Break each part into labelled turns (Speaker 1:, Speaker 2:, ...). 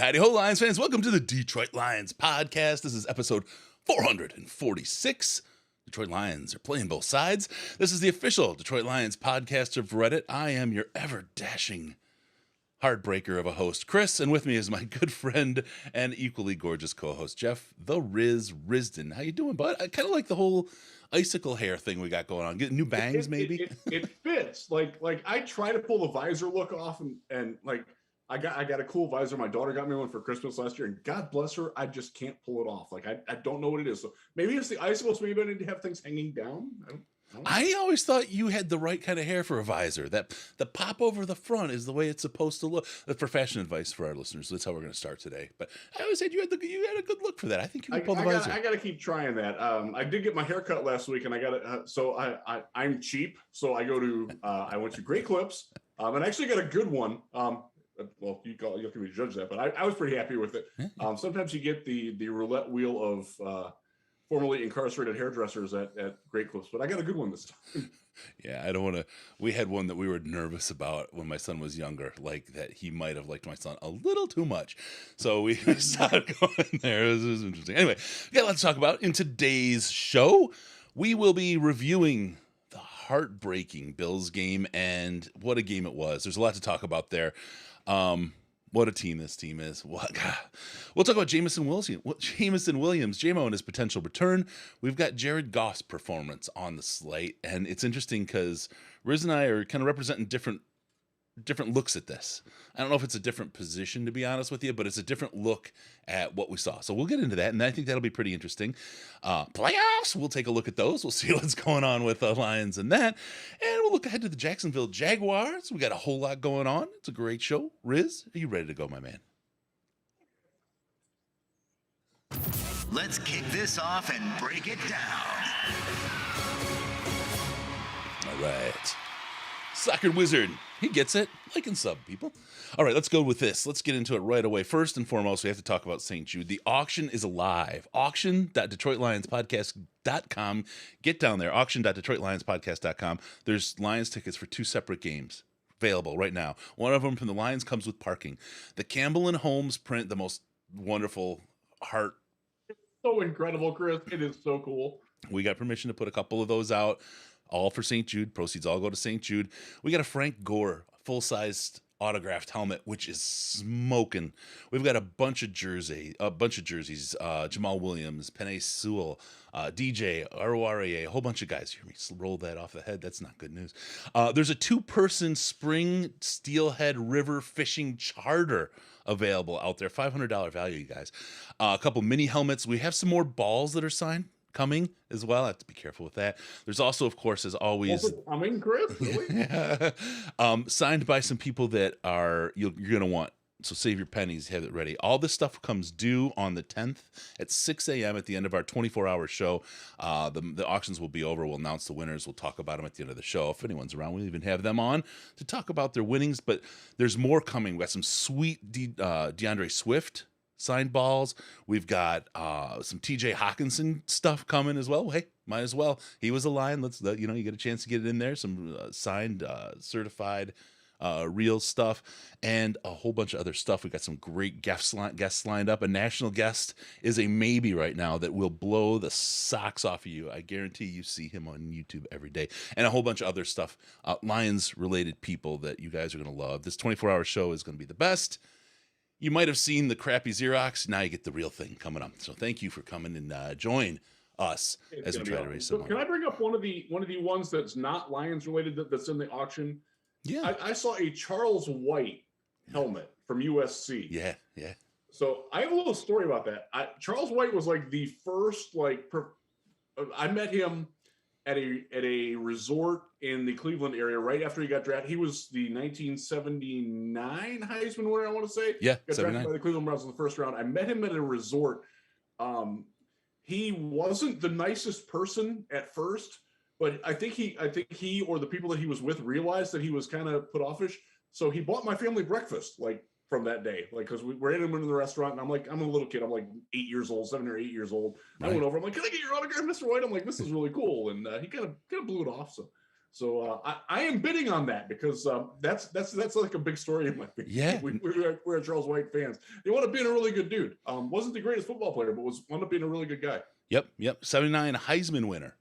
Speaker 1: Howdy ho, Lions fans. Welcome to the Detroit Lions podcast. This is episode 446. Detroit Lions are playing both sides. This is the official Detroit Lions podcast of Reddit. I am your ever-dashing heartbreaker of a host, Chris, and with me is my good friend and equally gorgeous co-host, Jeff, the Riz Risden. How you doing, bud? I kind of like the whole icicle hair thing we got going on. Getting new bangs, maybe?
Speaker 2: It fits. Like I try to pull the visor look off, and like I got a cool visor. My daughter got me one for Christmas last year, and God bless her, I just can't pull it off. Like I don't know what it is. So maybe it's the icicles. Maybe I need to have things hanging down.
Speaker 1: I always thought you had the right kind of hair for a visor. That the pop over the front is the way it's supposed to look. For fashion advice for our listeners, that's how we're going to start today. But I always said you had a good look for that. I think you can pull the visor.
Speaker 2: I got to keep trying that. I did get my hair cut last week, and I got it. So I'm cheap. So I go to I went to Great Clips, and I actually got a good one. Well, you can be judge that, but I was pretty happy with it. Sometimes you get the roulette wheel of formerly incarcerated hairdressers at Great Clips, but I got a good one this time.
Speaker 1: Yeah, I don't want to. We had one that we were nervous about when my son was younger, like that he might have liked my son a little too much. So we stopped going there. It was interesting. Anyway, we got a lot to talk about. In today's show, we will be reviewing the heartbreaking Bills game, and what a game it was. There's a lot to talk about there. What a team this team is. We'll talk about Jameson Williams, Jamo, and his potential return. We've got Jared Goff's performance on the slate, and it's interesting because Riz and I are kind of representing different looks at this. I don't know if it's a different position, to be honest with you, but it's a different look at what we saw. So we'll get into that, and I think that'll be pretty interesting. Playoffs, we'll take a look at those. We'll see what's going on with the Lions and that. And we'll look ahead to the Jacksonville Jaguars. We got a whole lot going on. It's a great show. Riz, are you ready to go, my man?
Speaker 3: Let's kick this off and break it down.
Speaker 1: All right. Soccer Wizard. He gets it. Like and sub, people. All right, let's go with this. Let's get into it right away. First and foremost, we have to talk about St. Jude. The auction is alive. Auction.DetroitLionsPodcast.com. Get down there. Auction.DetroitLionsPodcast.com. There's Lions tickets for 2 separate games available right now. One of them from the Lions comes with parking. The Campbell and Holmes print, the most wonderful heart.
Speaker 2: It's so incredible, Chris. It is so cool.
Speaker 1: We got permission to put a couple of those out. All for St. Jude. Proceeds all go to St. Jude. We got a Frank Gore full-sized autographed helmet, which is smoking. We've got a bunch of jerseys. Jamal Williams, Penei Sewell, DJ, RORA, a whole bunch of guys. You hear me roll that off the head? That's not good news. There's a 2-person spring steelhead river fishing charter available out there. $500 value, you guys. A couple mini helmets. We have some more balls that are signed coming as well. I have to be careful with that. There's also, of course, as always,
Speaker 2: coming, Chris. Really?
Speaker 1: signed by some people that are you're gonna want. So save your pennies, have it ready. All this stuff comes due on the 10th at 6 a.m. at the end of our 24-hour show. The auctions will be over. We'll announce the winners. We'll talk about them at the end of the show. If anyone's around, we'll even have them on to talk about their winnings. But there's more coming. We got some sweet DeAndre Swift signed balls. We've got some TJ Hawkinson stuff coming as well. Hey, might as well. He was a Lion. You get a chance to get it in there. Some signed, certified, real stuff, and a whole bunch of other stuff. We got some great guests lined up. A national guest is a maybe right now that will blow the socks off of you. I guarantee you see him on YouTube every day, and a whole bunch of other stuff. Lions related people that you guys are going to love. This 24-hour show is going to be the best. You might have seen the crappy Xerox. Now you get the real thing coming up. So thank you for coming and join us as we try to raise some money.
Speaker 2: Can I bring up one of the ones that's not Lions related that's in the auction?
Speaker 1: Yeah,
Speaker 2: I saw a Charles White helmet from USC.
Speaker 1: Yeah.
Speaker 2: So I have a little story about that. Charles White was like the first I met him at a resort in the Cleveland area right after he got drafted. He was the 1979 Heisman winner, I want to say.
Speaker 1: Yeah,
Speaker 2: got drafted by the Cleveland Browns in the first round. I met him at a resort. He wasn't the nicest person at first, but I think he or the people that he was with realized that he was kind of put offish. So he bought my family breakfast from that day, because we were in the restaurant, and I'm a little kid. I'm like 7 or 8 years old. Right. I went over. I'm like, "Can I get your autograph, Mr. White?" I'm like, "This is really cool," and he kind of blew it off. So So I am bidding on that because that's like a big story in my opinion.
Speaker 1: Yeah.
Speaker 2: We're Charles White fans. They wound up being a really good dude. Wasn't the greatest football player, but wound up being a really good guy.
Speaker 1: Yep. 79 Heisman winner.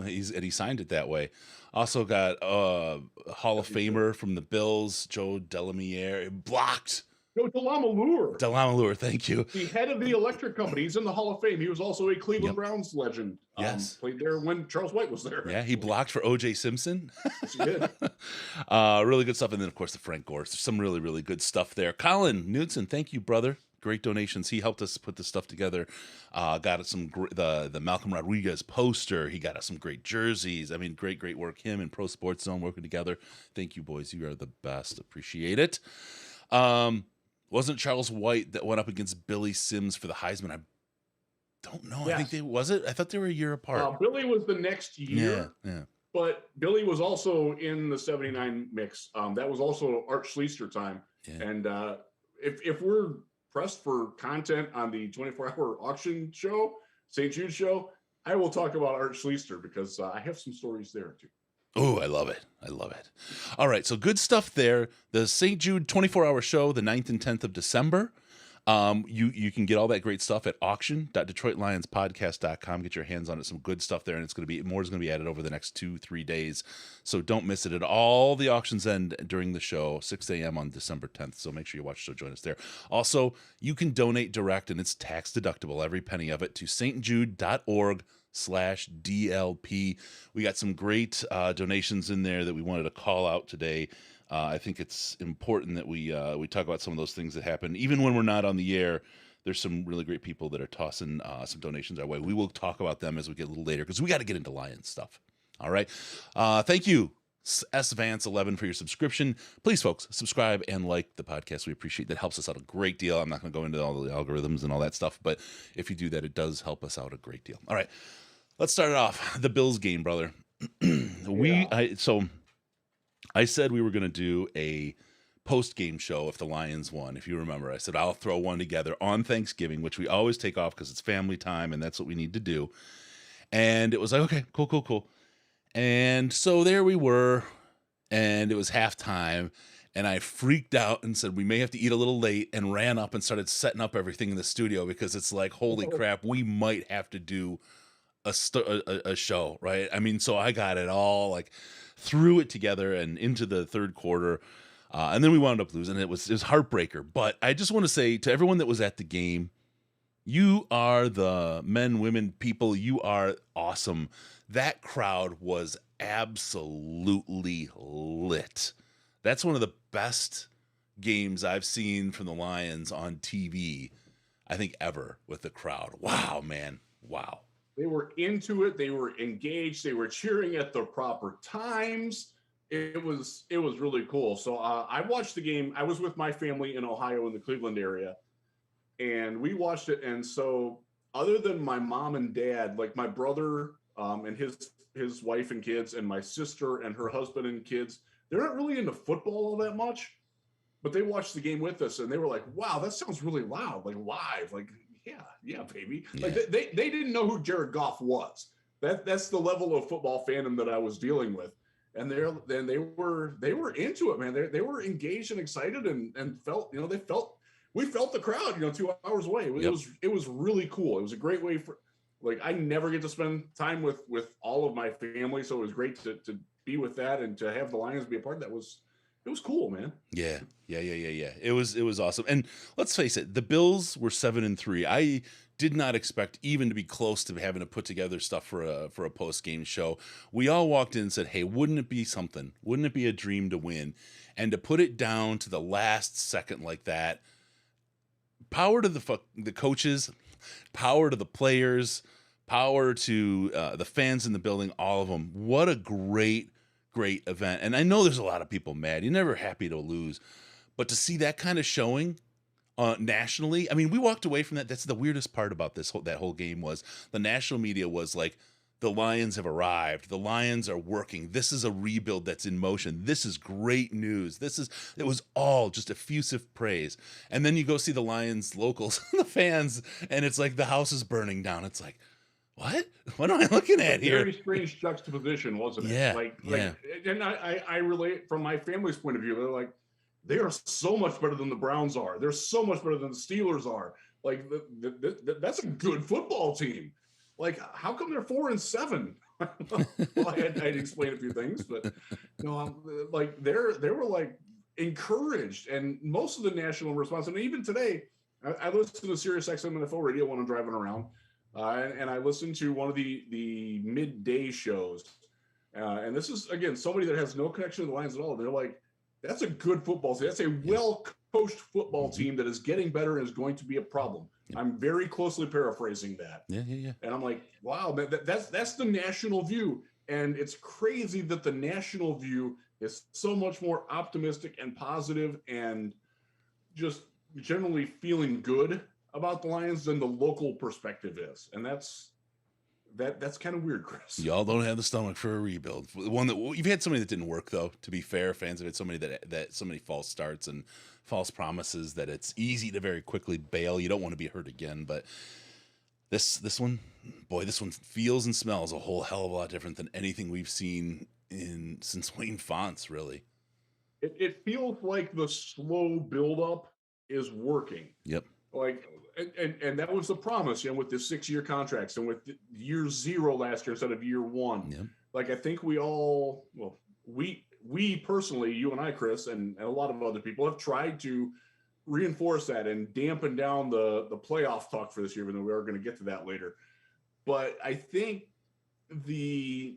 Speaker 1: He signed it that way. Also got Hall of Famer from the Bills, Joe Delamere, blocked.
Speaker 2: No,
Speaker 1: Delamalure, thank you.
Speaker 2: The head of the electric company. He's in the Hall of Fame. He was also a Cleveland Browns legend.
Speaker 1: Yes.
Speaker 2: Played there when Charles White was there.
Speaker 1: Yeah, he blocked for O.J. Simpson.
Speaker 2: Yes, he did.
Speaker 1: Really good stuff. And then, of course, the Frank Gore. There's some really, really good stuff there. Colin Knudsen, thank you, brother. Great donations. He helped us put this stuff together. Got us the Malcolm Rodriguez poster. He got us some great jerseys. I mean, great work. Him and Pro Sports Zone working together. Thank you, boys. You are the best. Appreciate it. Wasn't Charles White that went up against Billy Sims for the Heisman? I don't know.
Speaker 2: Yes.
Speaker 1: I think was it? I thought they were a year apart.
Speaker 2: Billy was the next year.
Speaker 1: Yeah.
Speaker 2: But Billy was also in the 79 mix. That was also Art Schleister time.
Speaker 1: Yeah.
Speaker 2: And if we're pressed for content on the 24-hour auction show, St. Jude show, I will talk about Art Schleister because I have some stories there too.
Speaker 1: Oh, I love it. All right, so good stuff there. The St. Jude 24-hour show, the 9th and 10th of December. You can get all that great stuff at auction.detroitlionspodcast.com. Get your hands on it. Some good stuff there, and more is going to be added over the next 2-3 days. So don't miss it. At all the auctions end during the show, 6 a.m. on December 10th. So make sure you watch. So join us there. Also, you can donate direct, and it's tax deductible, every penny of it, to stjude.org/DLP. We got some great donations in there that we wanted to call out today. I think it's important that we talk about some of those things that happen. Even when we're not on the air, there's some really great people that are tossing some donations our way. We will talk about them as we get a little later because we got to get into Lions stuff. All right. Thank you, SVance11, for your subscription. Please, folks, subscribe and like the podcast. We appreciate that. Helps us out a great deal. I'm not going to go into all the algorithms and all that stuff, but if you do that, it does help us out a great deal. All right. Let's start it off. The Bills game, brother. I said we were going to do a post-game show if the Lions won. If you remember, I said I'll throw one together on Thanksgiving, which we always take off because it's family time and that's what we need to do. And it was like, okay, cool. And so there we were, and it was halftime, and I freaked out and said we may have to eat a little late, and ran up and started setting up everything in the studio because it's like, holy crap, we might have to do a show, right? I mean, so I got it all, like, threw it together and into the third quarter, and then we wound up losing. It was heartbreaker. But I just want to say to everyone that was at the game, you are the men, women, people. You are awesome. That crowd was absolutely lit. That's one of the best games I've seen from the Lions on TV, I think, ever, with the crowd. Wow, man. Wow.
Speaker 2: They were into it. They were engaged. They were cheering at the proper times. It was really cool. So I watched the game. I was with my family in Ohio in the Cleveland area, and we watched it. And so other than my mom and dad, like my brother and his wife and kids, and my sister and her husband and kids, they're not really into football all that much, but they watched the game with us, and they were like, wow, that sounds really loud, like live, like, yeah, baby. Yeah. Like they didn't know who Jared Goff was. That's the level of football fandom that I was dealing with. And they were into it, man. They were engaged and excited and felt, we felt the crowd, 2 hours away. It was really cool. It was a great way for, like, I never get to spend time with all of my family. So it was great to be with that and to have the Lions be a part of that. It was cool, man. Yeah.
Speaker 1: It was awesome. And let's face it, the Bills were 7-3. I did not expect even to be close to having to put together stuff for a post-game show. We all walked in and said, hey, wouldn't it be something? Wouldn't it be a dream to win? And to put it down to the last second like that, power to the coaches, power to the players, power to the fans in the building, all of them. What a great event. And I know there's a lot of people mad. You're never happy to lose. But to see that kind of showing nationally, I mean, we walked away from that. That's the weirdest part about that whole game was the national media was like, the Lions have arrived. The Lions are working. This is a rebuild that's in motion. This is great news. It was all just effusive praise. And then you go see the Lions locals, the fans, and it's like the house is burning down. It's like, What? What am I looking at here?
Speaker 2: Very strange juxtaposition, wasn't it?
Speaker 1: Yeah,
Speaker 2: Like,
Speaker 1: yeah.
Speaker 2: and I relate from my family's point of view. They're like, they are so much better than the Browns are. They're so much better than the Steelers are. Like, that's a good football team. Like, how come they're 4-7? Well, I had to explain a few things, but like they were like encouraged, and most of the national response, and even today, I listened to Sirius XM NFL radio when I'm driving around, and I listened to one of the midday shows, and this is again somebody that has no connection to the Lions at all. They're like, that's a good football team. That's a well-coached football team that is getting better and is going to be a problem. I'm very closely paraphrasing that.
Speaker 1: Yeah.
Speaker 2: And I'm like, wow, that's the national view. And it's crazy that the national view is so much more optimistic and positive and just generally feeling good about the Lions than the local perspective is. And that's kind of weird, Chris.
Speaker 1: Y'all don't have the stomach for a rebuild. One that you've had so many that didn't work, though. To be fair, fans have had so many that so many false starts and false promises that it's easy to very quickly bail. You don't want to be hurt again, but this one, boy, this one feels and smells a whole hell of a lot different than anything we've seen since Wayne Fonts, really.
Speaker 2: It feels like the slow buildup is working.
Speaker 1: Yep.
Speaker 2: Like, and that was the promise, with the 6-year contracts and with year 0 last year instead of year 1.
Speaker 1: Yep.
Speaker 2: Like, I think we personally, you and I, Chris, and a lot of other people have tried to reinforce that and dampen down the playoff talk for this year, even though we are going to get to that later. But I think the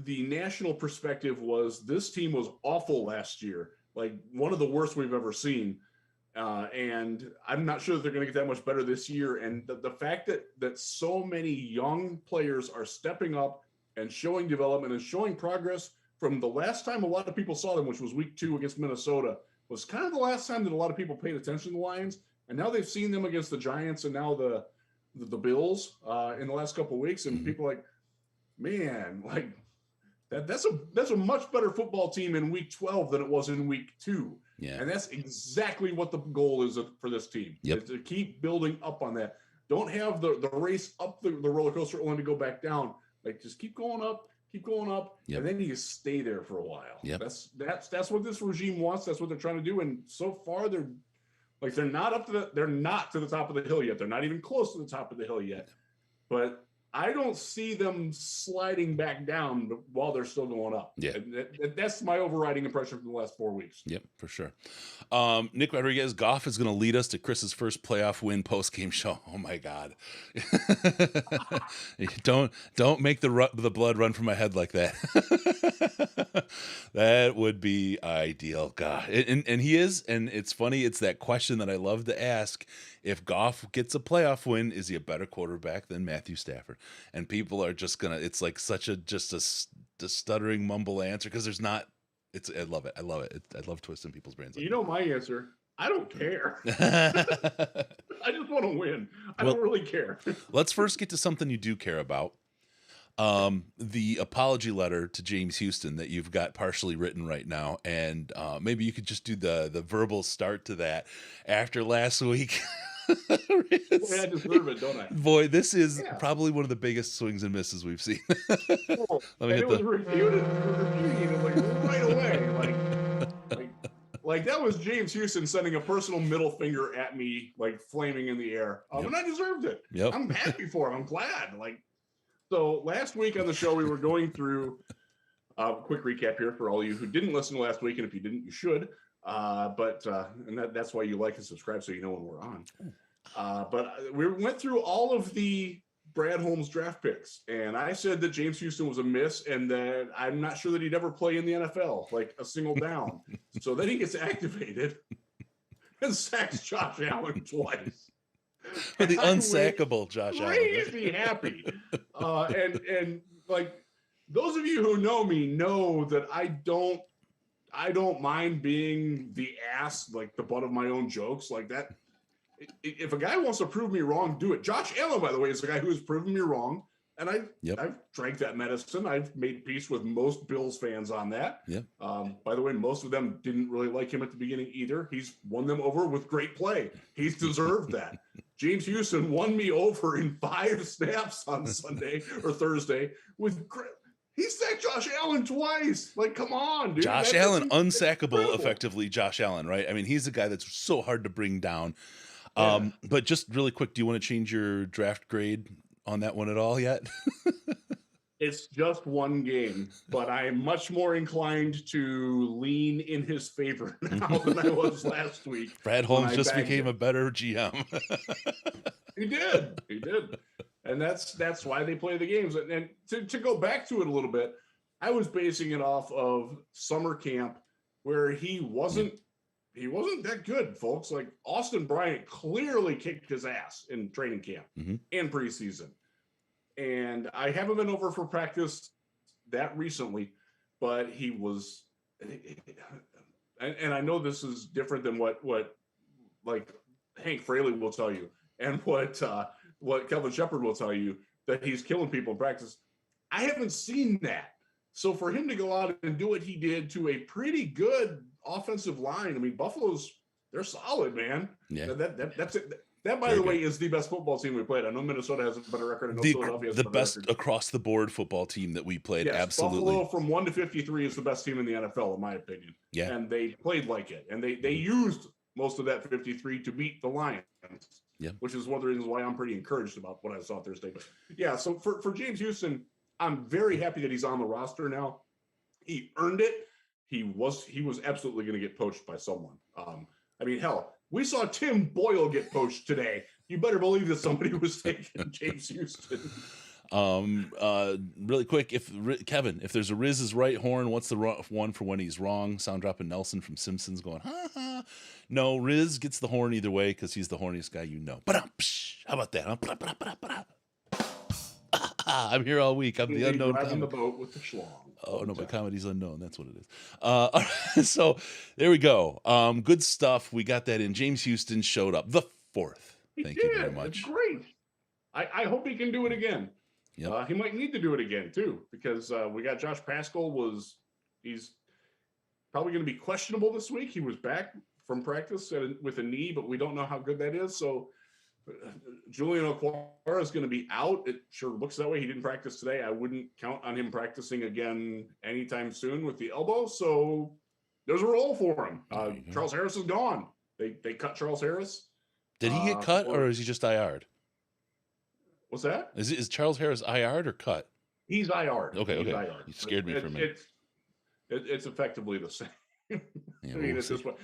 Speaker 2: national perspective was this team was awful last year, like one of the worst we've ever seen. And I'm not sure that they're going to get that much better this year. And the fact that so many young players are stepping up and showing development and showing progress from the last time a lot of people saw them, which was week 2 against Minnesota, was kind of the last time that a lot of people paid attention to the Lions. And now they've seen them against the Giants and now the Bills in the last couple of weeks. And people are like, man, like that's a much better football team in week 12 than it was in week 2.
Speaker 1: Yeah.
Speaker 2: And that's exactly what the goal is for this team.
Speaker 1: Yep.
Speaker 2: To keep building up on that. Don't have the race up the roller coaster only to go back down. Like, just keep going up,
Speaker 1: Yep.
Speaker 2: and then you stay there for a while.
Speaker 1: Yep.
Speaker 2: That's what this regime wants. That's what they're trying to do. And so far, they're not to the top of the hill yet. They're not even close to the top of the hill yet. But I don't see them sliding back down while they're still going up.
Speaker 1: Yeah.
Speaker 2: That's my overriding impression from the last 4 weeks.
Speaker 1: Yep, for sure. Nick Rodriguez, Goff is going to lead us to Chris's first playoff win post-game show. Oh my God. Don't make the blood run from my head like that. That would be ideal. God. And he is, and it's funny. It's that question that I love to ask. If Goff gets a playoff win, is he a better quarterback than Matthew Stafford? And people are just it's like such a stuttering mumble answer because there's not. I love it. I love twisting people's brains.
Speaker 2: You know my answer. I don't care. I just want to win. I don't really care.
Speaker 1: Let's first get to something you do care about. The apology letter to James Houston that you've got partially written right now, and maybe you could just do the verbal start to that after last week.
Speaker 2: I deserve it, don't I?
Speaker 1: Boy, this is probably one of the biggest swings and misses we've seen.
Speaker 2: It was refuted like right away. Like that was James Houston sending a personal middle finger at me, like flaming in the air. And I deserved it.
Speaker 1: Yep.
Speaker 2: I'm happy for him. I'm glad. So last week on the show, we were going through a quick recap here for all of you who didn't listen to last week. And if you didn't, you should. And that's why you like and subscribe, so you know when we're on. But we went through all of the Brad Holmes draft picks, and I said that James Houston was a miss and that I'm not sure that he'd ever play in the NFL, like a single down. So then he gets activated and sacks Josh Allen twice.
Speaker 1: The unsackable Josh Allen.
Speaker 2: Crazy happy. And like those of you who know me know that I don't mind being the ass, like the butt of my own jokes like that. If a guy wants to prove me wrong, do it. Josh Allen, by the way, is the guy who has proven me wrong. And I've drank that medicine. I've made peace with most Bills fans on that.
Speaker 1: Yeah.
Speaker 2: By the way, most of them didn't really like him at the beginning either. He's won them over with great play. He's deserved that. James Houston won me over in 5 snaps on Sunday or Thursday with great. He sacked Josh Allen twice. Like, come on, dude.
Speaker 1: Josh Allen, unsackable, effectively. Josh Allen, right? I mean, he's a guy that's so hard to bring down. But just really quick, do you want to change your draft grade on that one at all yet?
Speaker 2: It's just one game, but I'm much more inclined to lean in his favor now than I was last week.
Speaker 1: Brad Holmes just became a better GM.
Speaker 2: He did. And that's why they play the games. And to go back to it a little bit, I was basing it off of summer camp where he wasn't that good, folks. Like Austin Bryant clearly kicked his ass in training camp and preseason. And I haven't been over for practice that recently, but he was, and I know this is different than what like Hank Fraley will tell you, and what Kelvin Shepard will tell you, that he's killing people in practice. I haven't seen that. So for him to go out and do what he did to a pretty good offensive line, I mean, Buffalo's, they're solid, man.
Speaker 1: Yeah.
Speaker 2: That's it. That, by the way, is the best football team we played. I know Minnesota has a better record. I know Philadelphia has
Speaker 1: the
Speaker 2: a better
Speaker 1: best
Speaker 2: record.
Speaker 1: across the board football team that we played.
Speaker 2: Yes,
Speaker 1: absolutely.
Speaker 2: Buffalo from 1 to 53 is the best team in the NFL, in my opinion.
Speaker 1: Yeah.
Speaker 2: And they played like it. And they used most of that 53 to beat the Lions.
Speaker 1: Yeah.
Speaker 2: Which is one of the reasons why I'm pretty encouraged about what I saw Thursday. But yeah, so for James Houston, I'm very happy that he's on the roster now. He earned it. He was absolutely going to get poached by someone. I mean, hell, we saw Tim Boyle get poached today. You better believe that somebody was taking James Houston.
Speaker 1: Really quick, Kevin, if there's a Riz's right horn, what's the one for when he's wrong? Sound dropping Nelson from Simpsons going, ha ha. No, Riz gets the horn either way because he's the horniest guy you know. How about that? I'm here all week. I'm the unknown
Speaker 2: driving
Speaker 1: comic.
Speaker 2: the boat with the schlong.
Speaker 1: Oh no, my comedy's unknown. That's what it is. So there we go. Good stuff. We got that in. James Houston showed up the 4th. Thank you very much.
Speaker 2: It's great. I hope he can do it again.
Speaker 1: Yep.
Speaker 2: He might need to do it again too, because we got Josh Paschal he's probably going to be questionable this week. He was back from practice with a knee, but we don't know how good that is. So Julian Okwara is going to be out. It sure looks that way. He didn't practice today. I wouldn't count on him practicing again anytime soon with the elbow. So there's a role for him. Charles Harris is gone. They cut Charles Harris.
Speaker 1: Did he get cut or is he just IR'd?
Speaker 2: What's that?
Speaker 1: Is Charles Harris IR'd or cut?
Speaker 2: He's IR'd.
Speaker 1: Okay.
Speaker 2: He's IR'd.
Speaker 1: You scared me for a minute.
Speaker 2: It's effectively the same.
Speaker 1: Yeah,
Speaker 2: I mean, it's just what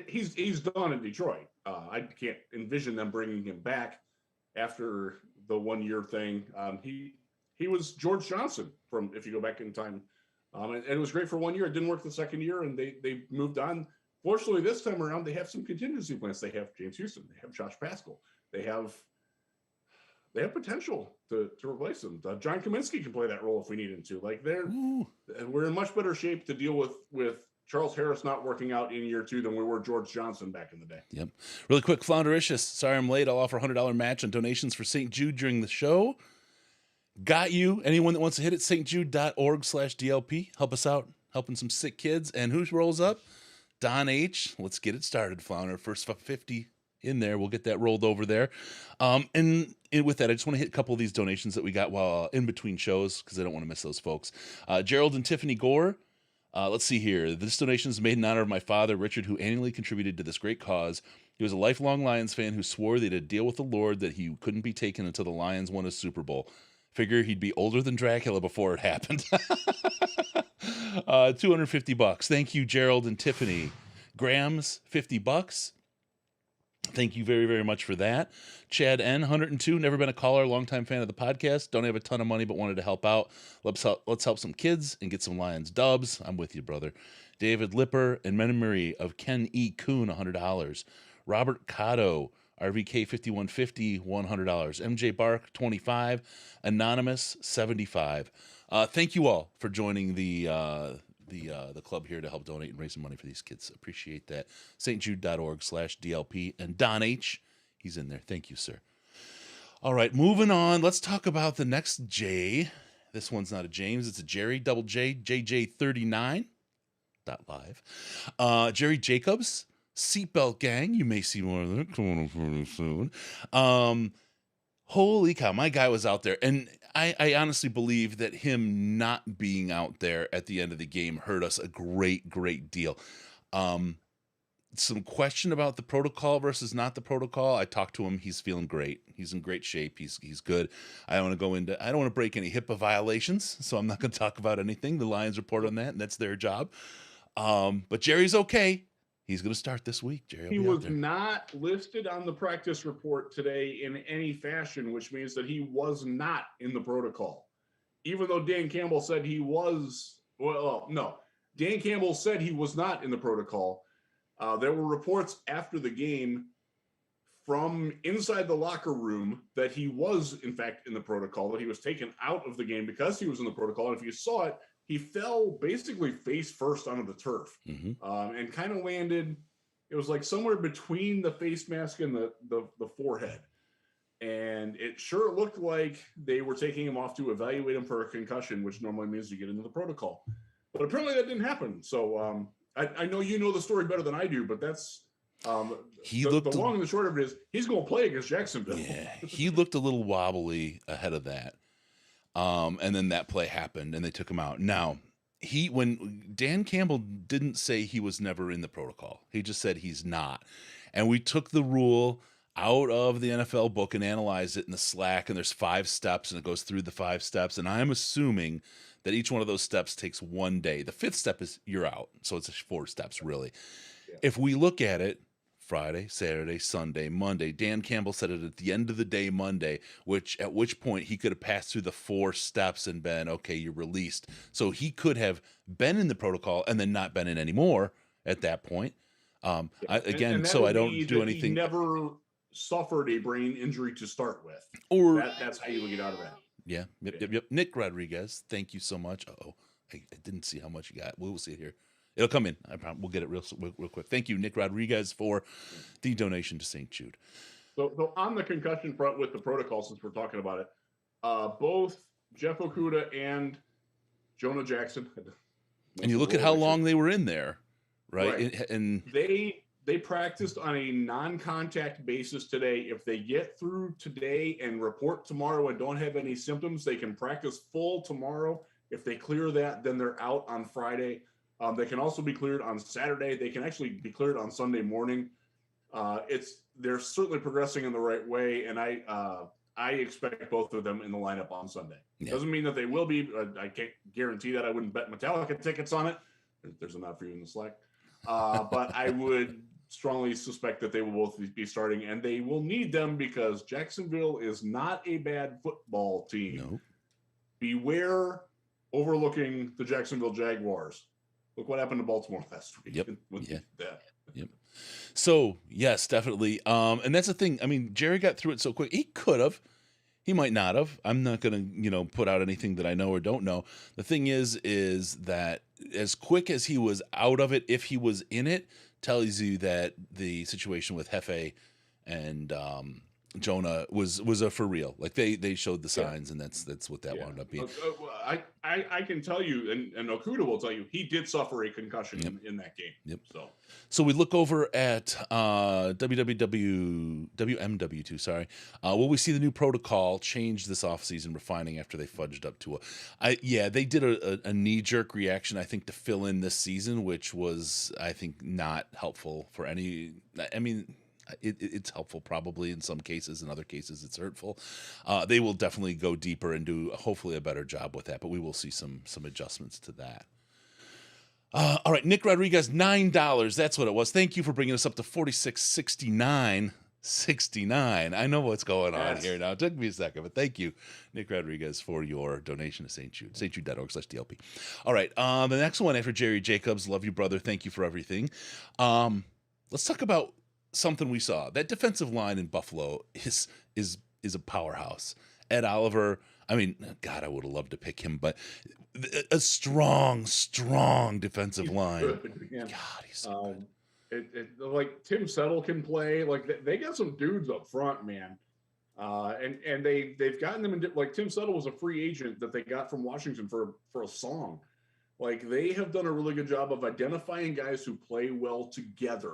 Speaker 2: he's done in Detroit. I can't envision them bringing him back after the 1 year thing. He was George Johnson from, if you go back in time, and it was great for 1 year. It didn't work the second year, and they moved on. Fortunately, this time around, they have some contingency plans. They have James Houston. They have Josh Paschal. They have potential to replace him. John Kaminsky can play that role if we need him to. Like we're in much better shape to deal with Charles Harris not working out in year 2 than we were George Johnson back in the day.
Speaker 1: Yep. Really quick, Floundericious. Sorry I'm late. I'll offer a $100 match on donations for St. Jude during the show. Got you. Anyone that wants to hit it, stjude.org/DLP. Help us out, helping some sick kids. And who rolls up? Don H. Let's get it started, Flounder. First 50 in there. We'll get that rolled over there. And with that, I just want to hit a couple of these donations that we got while in between shows because I don't want to miss those folks. Gerald and Tiffany Gore. Let's see here. This donation is made in honor of my father, Richard, who annually contributed to this great cause. He was a lifelong Lions fan who swore they had a deal with the Lord that he couldn't be taken until the Lions won a Super Bowl. Figure he'd be older than Dracula before it happened. $250. Thank you, Gerald and Tiffany. Grams, $50. Thank you very, very much for that. Chad N, 102, never been a caller, longtime fan of the podcast. Don't have a ton of money, but wanted to help out. Let's help some kids and get some Lions dubs. I'm with you, brother. David Lipper and memory of Ken E. Kuhn, $100. Robert Cotto, RVK 5150, $100. MJ Bark, 25. Anonymous, 75. Thank you all for joining the club here to help donate and raise some money for these kids. Appreciate that. stjude.org/DLP. And Don H., he's in there. Thank you, sir. All right, moving on. Let's talk about the next J. This one's not a James. It's a Jerry, double J, JJ39. Live. Jerry Jacobs, Seatbelt Gang. You may see more of that coming up pretty soon. Holy cow, my guy was out there. And I honestly believe that him not being out there at the end of the game hurt us a great, great deal. Some question about the protocol versus not the protocol. I talked to him. He's feeling great. He's in great shape. He's good. I don't want to break any HIPAA violations, so I'm not going to talk about anything. The Lions report on that, and that's their job. But Jerry's okay. He's going to start this week. Jerry,
Speaker 2: he was not listed on the practice report today in any fashion, which means that he was not in the protocol. Even though Dan Campbell said he was, Dan Campbell said he was not in the protocol. There were reports after the game from inside the locker room that he was, in fact, in the protocol, that he was taken out of the game because he was in the protocol. And if you saw it, he fell basically face first onto the turf and kind of landed. It was like somewhere between the face mask and the forehead. And it sure looked like they were taking him off to evaluate him for a concussion, which normally means you get into the protocol. But apparently that didn't happen. So I know you know the story better than I do, but that's the long and the short of it is he's going to play against Jacksonville.
Speaker 1: Yeah, he looked a little wobbly ahead of that. And then that play happened and they took him out. Now, when Dan Campbell didn't say he was never in the protocol, he just said he's not. And we took the rule out of the NFL book and analyzed it in the Slack, and there's 5 steps and it goes through the 5 steps. And I'm assuming that each one of those steps takes 1 day. The 5th step is you're out. So it's 4 steps really. Yeah. If we look at it, Friday, Saturday, Sunday, Monday. Dan Campbell said it at the end of the day, Monday, at which point he could have passed through the 4 steps and been, okay, you're released. So he could have been in the protocol and then not been in anymore at that point. I don't do anything.
Speaker 2: He never suffered a brain injury to start with.
Speaker 1: Or
Speaker 2: that's how you would get out of that.
Speaker 1: Yeah. Yep. Nick Rodriguez, thank you so much. I didn't see how much you got. We'll see it here. It'll come in. I promise. We'll get it real quick. Thank you, Nick Rodriguez, for the donation to St. Jude.
Speaker 2: So on the concussion front with the protocol, since we're talking about it, both Jeff Okudah and Jonah Jackson.
Speaker 1: And you look at how long they were in there, right? And
Speaker 2: they practiced on a non-contact basis today. If they get through today and report tomorrow and don't have any symptoms, they can practice full tomorrow. If they clear that, then they're out on Friday. They can also be cleared on Saturday. They can actually be cleared on Sunday morning. They're certainly progressing in the right way, and I expect both of them in the lineup on Sunday. Yeah. Doesn't mean that they will be. I can't guarantee that. I wouldn't bet Metallica tickets on it. There's a nod for you in the Slack. But I would strongly suspect that they will both be starting, and they will need them because Jacksonville is not a bad football team.
Speaker 1: No.
Speaker 2: Beware overlooking the Jacksonville Jaguars. Look what happened to Baltimore last week.
Speaker 1: Yep. Yep. So, yes, definitely. And that's the thing. I mean, Jerry got through it so quick. He could have. He might not have. I'm not going to, put out anything that I know or don't know. The thing is that as quick as he was out of it, if he was in it, tells you that the situation with Hefe and Jonah was a for real. Like they showed the signs, and that's what that wound up being.
Speaker 2: I can tell you, and Okudah will tell you, he did suffer a concussion in that game.
Speaker 1: Yep. So we look over at WMW2. Sorry, will we see the new protocol change this offseason, refining after they fudged up to they did a knee jerk reaction, I think, to fill in this season, which was, I think, not helpful for any. I mean, it's helpful probably in some cases. In other cases, it's hurtful. They will definitely go deeper and do hopefully a better job with that, but we will see some adjustments to that. All right, Nick Rodriguez, $9. That's what it was. Thank you for bringing us up to $46.69. I know what's going on here now. It took me a second, but thank you, Nick Rodriguez, for your donation to St. Jude, stjude.org/DLP. All right, the next one after Jerry Jacobs. Love you, brother. Thank you for everything. Let's talk about something we saw. That defensive line in Buffalo is a powerhouse. Ed Oliver, I mean, God, I would have loved to pick him, but a strong defensive line.
Speaker 2: Good.
Speaker 1: God, he's so good.
Speaker 2: Like Tim Settle can play. Like they got some dudes up front, man. And they've gotten them in, like Tim Settle was a free agent that they got from Washington for a song. Like they have done a really good job of identifying guys who play well together,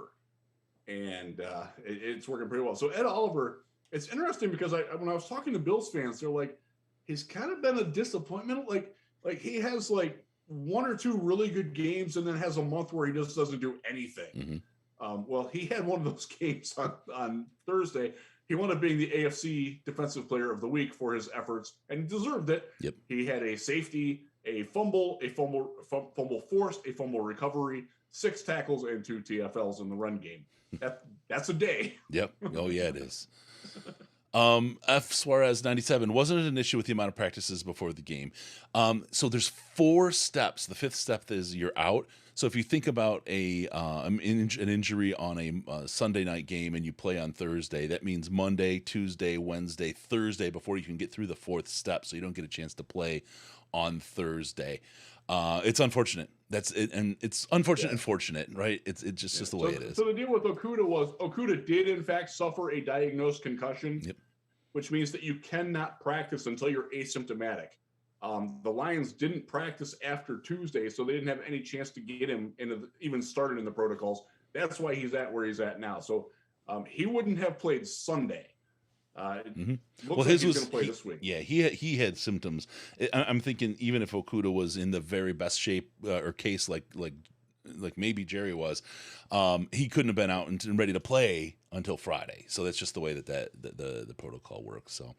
Speaker 2: and it's working pretty well. So Ed Oliver, it's interesting because when I was talking to Bills fans, they're like, he's kind of been a disappointment. Like he has like one or two really good games, and then has a month where he just doesn't do anything. Well, he had one of those games on Thursday. He wound up being the AFC Defensive Player of the Week for his efforts, and he deserved it.
Speaker 1: Yep.
Speaker 2: He had a safety, a fumble forced, a fumble recovery, 6 tackles, and 2 TFLs in the run game. That's a day.
Speaker 1: Yep. Oh yeah, it is. F Suarez 97 wasn't an issue with the amount of practices before the game. So there's 4 steps. The 5th step is you're out. So if you think about an injury on a Sunday night game and you play on Thursday, that means Monday, Tuesday, Wednesday, Thursday before you can get through the 4th step. So you don't get a chance to play on Thursday. It's unfortunate. That's it, and it's unfortunate and fortunate, right? It's just the way it is.
Speaker 2: So the deal with Okudah did in fact suffer a diagnosed concussion, which means that you cannot practice until you're asymptomatic. The Lions didn't practice after Tuesday, so they didn't have any chance to get him even started in the protocols. That's why he's at where he's at now. So he wouldn't have played Sunday. Well, his was going to play this week.
Speaker 1: Yeah, he had symptoms. I'm thinking even if Okudah was in the very best shape or case like maybe Jerry was, he couldn't have been out and ready to play until Friday. So that's just the way that the protocol works. So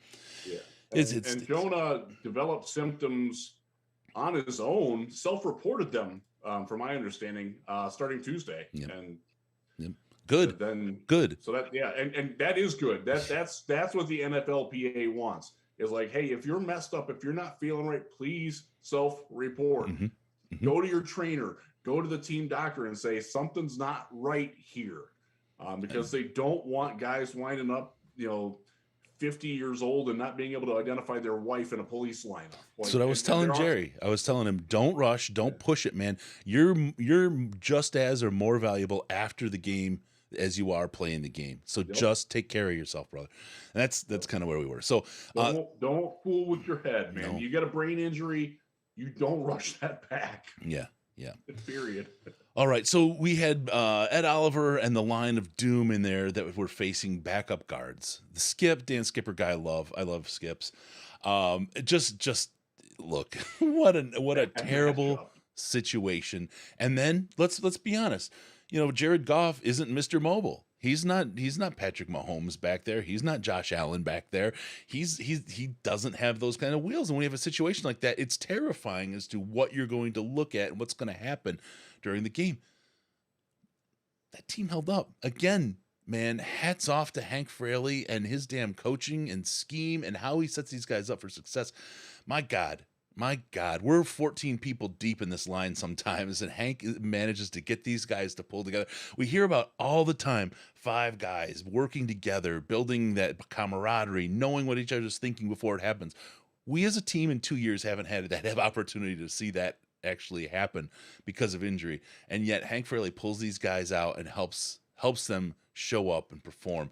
Speaker 2: yeah. And Jonah developed symptoms on his own, self-reported them, from my understanding, starting Tuesday.
Speaker 1: Yep.
Speaker 2: And
Speaker 1: good. Good.
Speaker 2: So and that is good. That's what the NFLPA wants. Is like, hey, if you're messed up, if you're not feeling right, please self-report. Go to your trainer, go to the team doctor, and say something's not right here, because they don't want guys winding up, 50 years old and not being able to identify their wife in a police lineup.
Speaker 1: That's what I was telling Jerry. I was telling him, don't rush, don't push it, man. You're just as or more valuable after the game as you are playing the game. So just take care of yourself, brother. And that's kind of where we were. So
Speaker 2: don't fool with your head, man.
Speaker 1: No.
Speaker 2: You get a brain injury, you don't rush that back.
Speaker 1: Yeah.
Speaker 2: Period.
Speaker 1: All right, so we had Ed Oliver and the line of doom in there that were facing backup guards. The Dan Skipper guy, I love Skips. Just look, what a terrible situation. And then let's be honest, Jared Goff isn't Mr. Mobile. He's not Patrick Mahomes back there. He's not Josh Allen back there. He doesn't have those kind of wheels. And when you have a situation like that, it's terrifying as to what you're going to look at and what's going to happen during the game. That team held up. Again, man, hats off to Hank Fraley and his damn coaching and scheme and how he sets these guys up for success. My God, we're 14 people deep in this line sometimes, and Hank manages to get these guys to pull together. We hear about all the time 5 guys working together, building that camaraderie, knowing what each other's thinking before it happens. We as a team in 2 years haven't had that opportunity to see that actually happen because of injury, and yet Hank Fraley pulls these guys out and helps them show up and perform.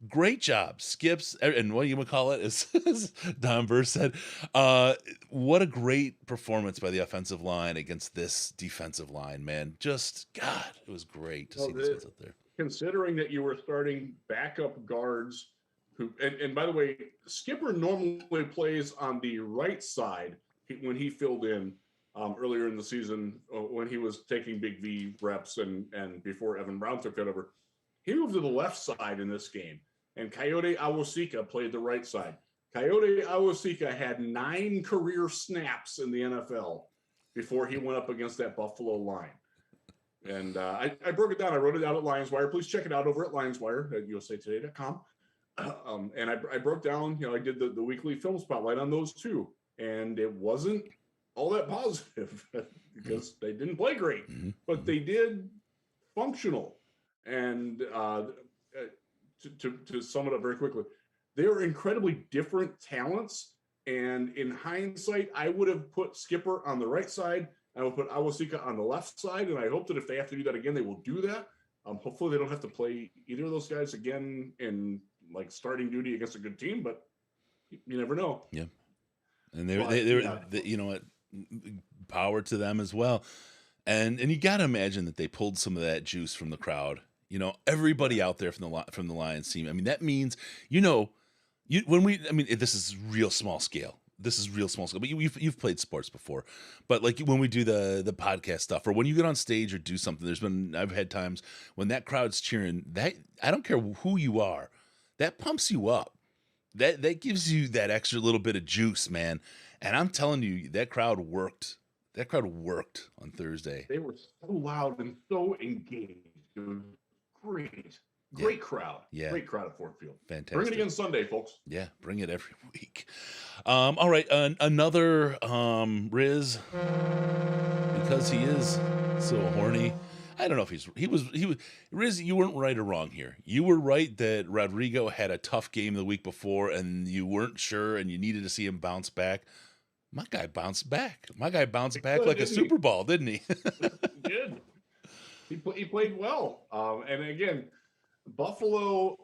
Speaker 1: Great job, Skips, and what you would call it, as Don Burr said. What a great performance by the offensive line against this defensive line, man. Just, God, it was great to see these guys out there.
Speaker 2: Considering that you were starting backup guards who, and by the way, Skipper normally plays on the right side when he filled in earlier in the season when he was taking Big V reps and before Evan Brown took that over. He moved to the left side in this game, and Coyote Awosika played the right side. Coyote Awosika had 9 career snaps in the NFL before he went up against that Buffalo line. And I broke it down. I wrote it out at LionsWire. Please check it out over at LionsWire at usatoday.com. And I broke down, I did the weekly film spotlight on those two. And it wasn't all that positive because they didn't play great, but they did functional. And to sum it up very quickly, they are incredibly different talents. And in hindsight, I would have put Skipper on the right side. I will put Awosika on the left side. And I hope that if they have to do that again, they will do that. Hopefully they don't have to play either of those guys again in like starting duty against a good team, but you never know.
Speaker 1: Yeah. And they you know what, power to them as well. And you got to imagine that they pulled some of that juice from the crowd. You know, everybody out there from the Lions team. I mean, that means, you know, this is real small scale. This is real small scale. But you've played sports before. But like when we do the podcast stuff, or when you get on stage or do something, I've had times when that crowd's cheering. That, I don't care who you are, that pumps you up. That gives you that extra little bit of juice, man. And I'm telling you, that crowd worked. That crowd worked on Thursday.
Speaker 2: They were so loud and so engaged. It was great crowd. Yeah, great crowd at Ford Field.
Speaker 1: Fantastic.
Speaker 2: Bring it again Sunday, folks.
Speaker 1: Yeah, bring it every week. All right, another Riz, because he is so horny. I don't know if he was Riz. You weren't right or wrong here. You were right that Rodrigo had a tough game the week before, and you weren't sure, and you needed to see him bounce back. My guy bounced back. Like a Super Bowl, didn't he?
Speaker 2: He did. He played well. And again, Buffalo,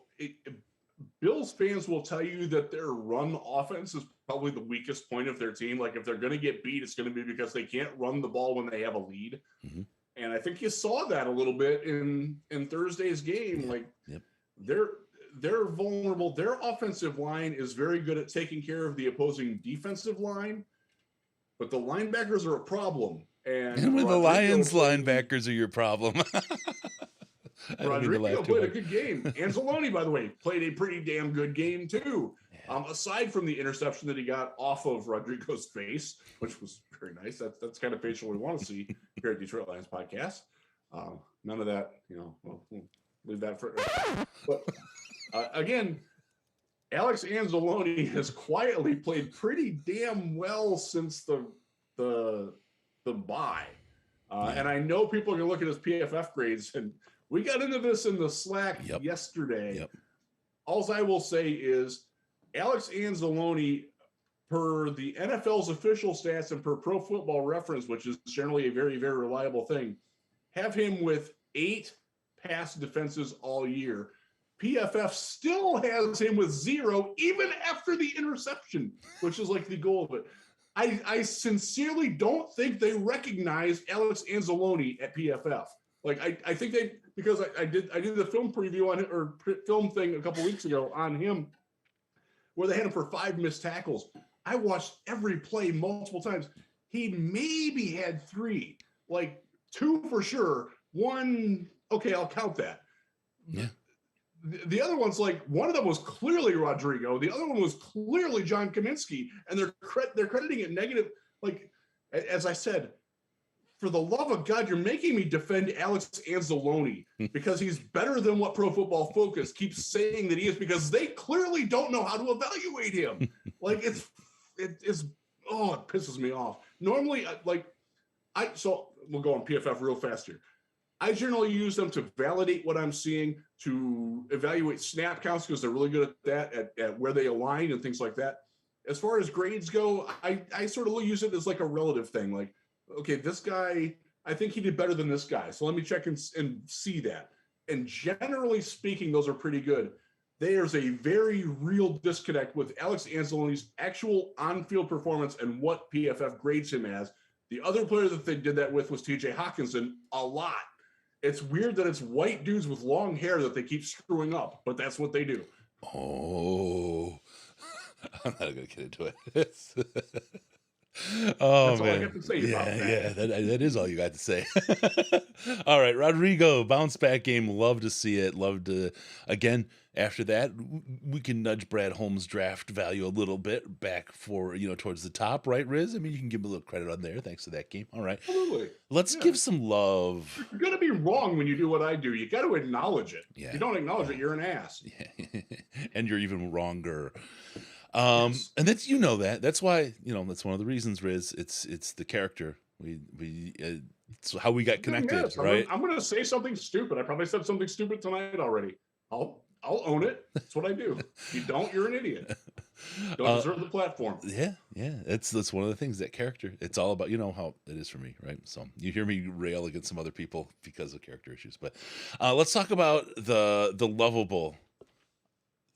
Speaker 2: Bills fans will tell you that their run offense is probably the weakest point of their team. Like if they're going to get beat, it's going to be because they can't run the ball when they have a lead. Mm-hmm. And I think you saw that a little bit in Thursday's game. Like they're vulnerable. Their offensive line is very good at taking care of the opposing defensive line, but the linebackers are a problem. And
Speaker 1: when the Lions linebackers are your problem.
Speaker 2: Rodrigo played a good game. Anzalone, by the way, played a pretty damn good game too. Yeah. Aside from the interception that he got off of Rodrigo's face, which was very nice. That's kind of facial we want to see here at Detroit Lions Podcast. None of that, we'll leave that for. But again, Alex Anzalone has quietly played pretty damn well since the bye. And I know people are going to look at his PFF grades, and we got into this in the Slack yesterday. Yep. All I will say is Alex Anzalone, per the NFL's official stats and per Pro Football Reference, which is generally a very, very reliable thing, have him with 8 pass defenses all year. PFF still has him with 0, even after the interception, which is like the goal of it. I sincerely don't think they recognize Alex Anzalone at PFF. Like I think they, because I did the film preview on it, or film thing a couple weeks ago on him, where they had him for 5 missed tackles. I watched every play multiple times. He maybe had 3, like 2 for sure. 1, okay, I'll count that.
Speaker 1: Yeah.
Speaker 2: The other one's like, one of them was clearly Rodrigo. The other one was clearly John Kaminsky, and they're crediting it negative. Like, as I said, for the love of God, you're making me defend Alex Anzalone because he's better than what Pro Football Focus keeps saying that he is, because they clearly don't know how to evaluate him. Like it pisses me off. Normally, so we'll go on PFF real fast here. I generally use them to validate what I'm seeing, to evaluate snap counts, because they're really good at that, at where they align and things like that. As far as grades go, I sort of use it as like a relative thing. Like, okay, this guy, I think he did better than this guy, so let me check and see that. And generally speaking, those are pretty good. There's a very real disconnect with Alex Anzalone's actual on-field performance and what PFF grades him as. The other player that they did that with was TJ Hawkinson a lot. It's weird that it's white dudes with long hair that they keep screwing up, but that's what they do.
Speaker 1: Oh, I'm not going to get into it.
Speaker 2: That's all I have to say about that.
Speaker 1: Yeah, that is all you got to say. All right, Rodrigo, bounce back game. Love to see it. Love to, again, after that, we can nudge Brad Holmes' draft value a little bit back for, towards the top, right, Riz? I mean, you can give him a little credit on there thanks to that game. All right.
Speaker 2: Absolutely.
Speaker 1: Let's give some love.
Speaker 2: You're going to be wrong when you do what I do. You got to acknowledge it.
Speaker 1: Yeah.
Speaker 2: If you don't acknowledge it, you're an ass.
Speaker 1: Yeah. And you're even wronger.
Speaker 2: Yes.
Speaker 1: And that's, that's why, that's one of the reasons, Riz, it's the character. It's how we got connected,
Speaker 2: yes.
Speaker 1: right?
Speaker 2: I'm going to say something stupid. I probably said something stupid tonight already. I'll own it. That's what I do. If you don't, you're an idiot. Don't deserve the platform.
Speaker 1: Yeah. That's one of the things, that character. It's all about, how it is for me, right? So you hear me rail against some other people because of character issues. But let's talk about the lovable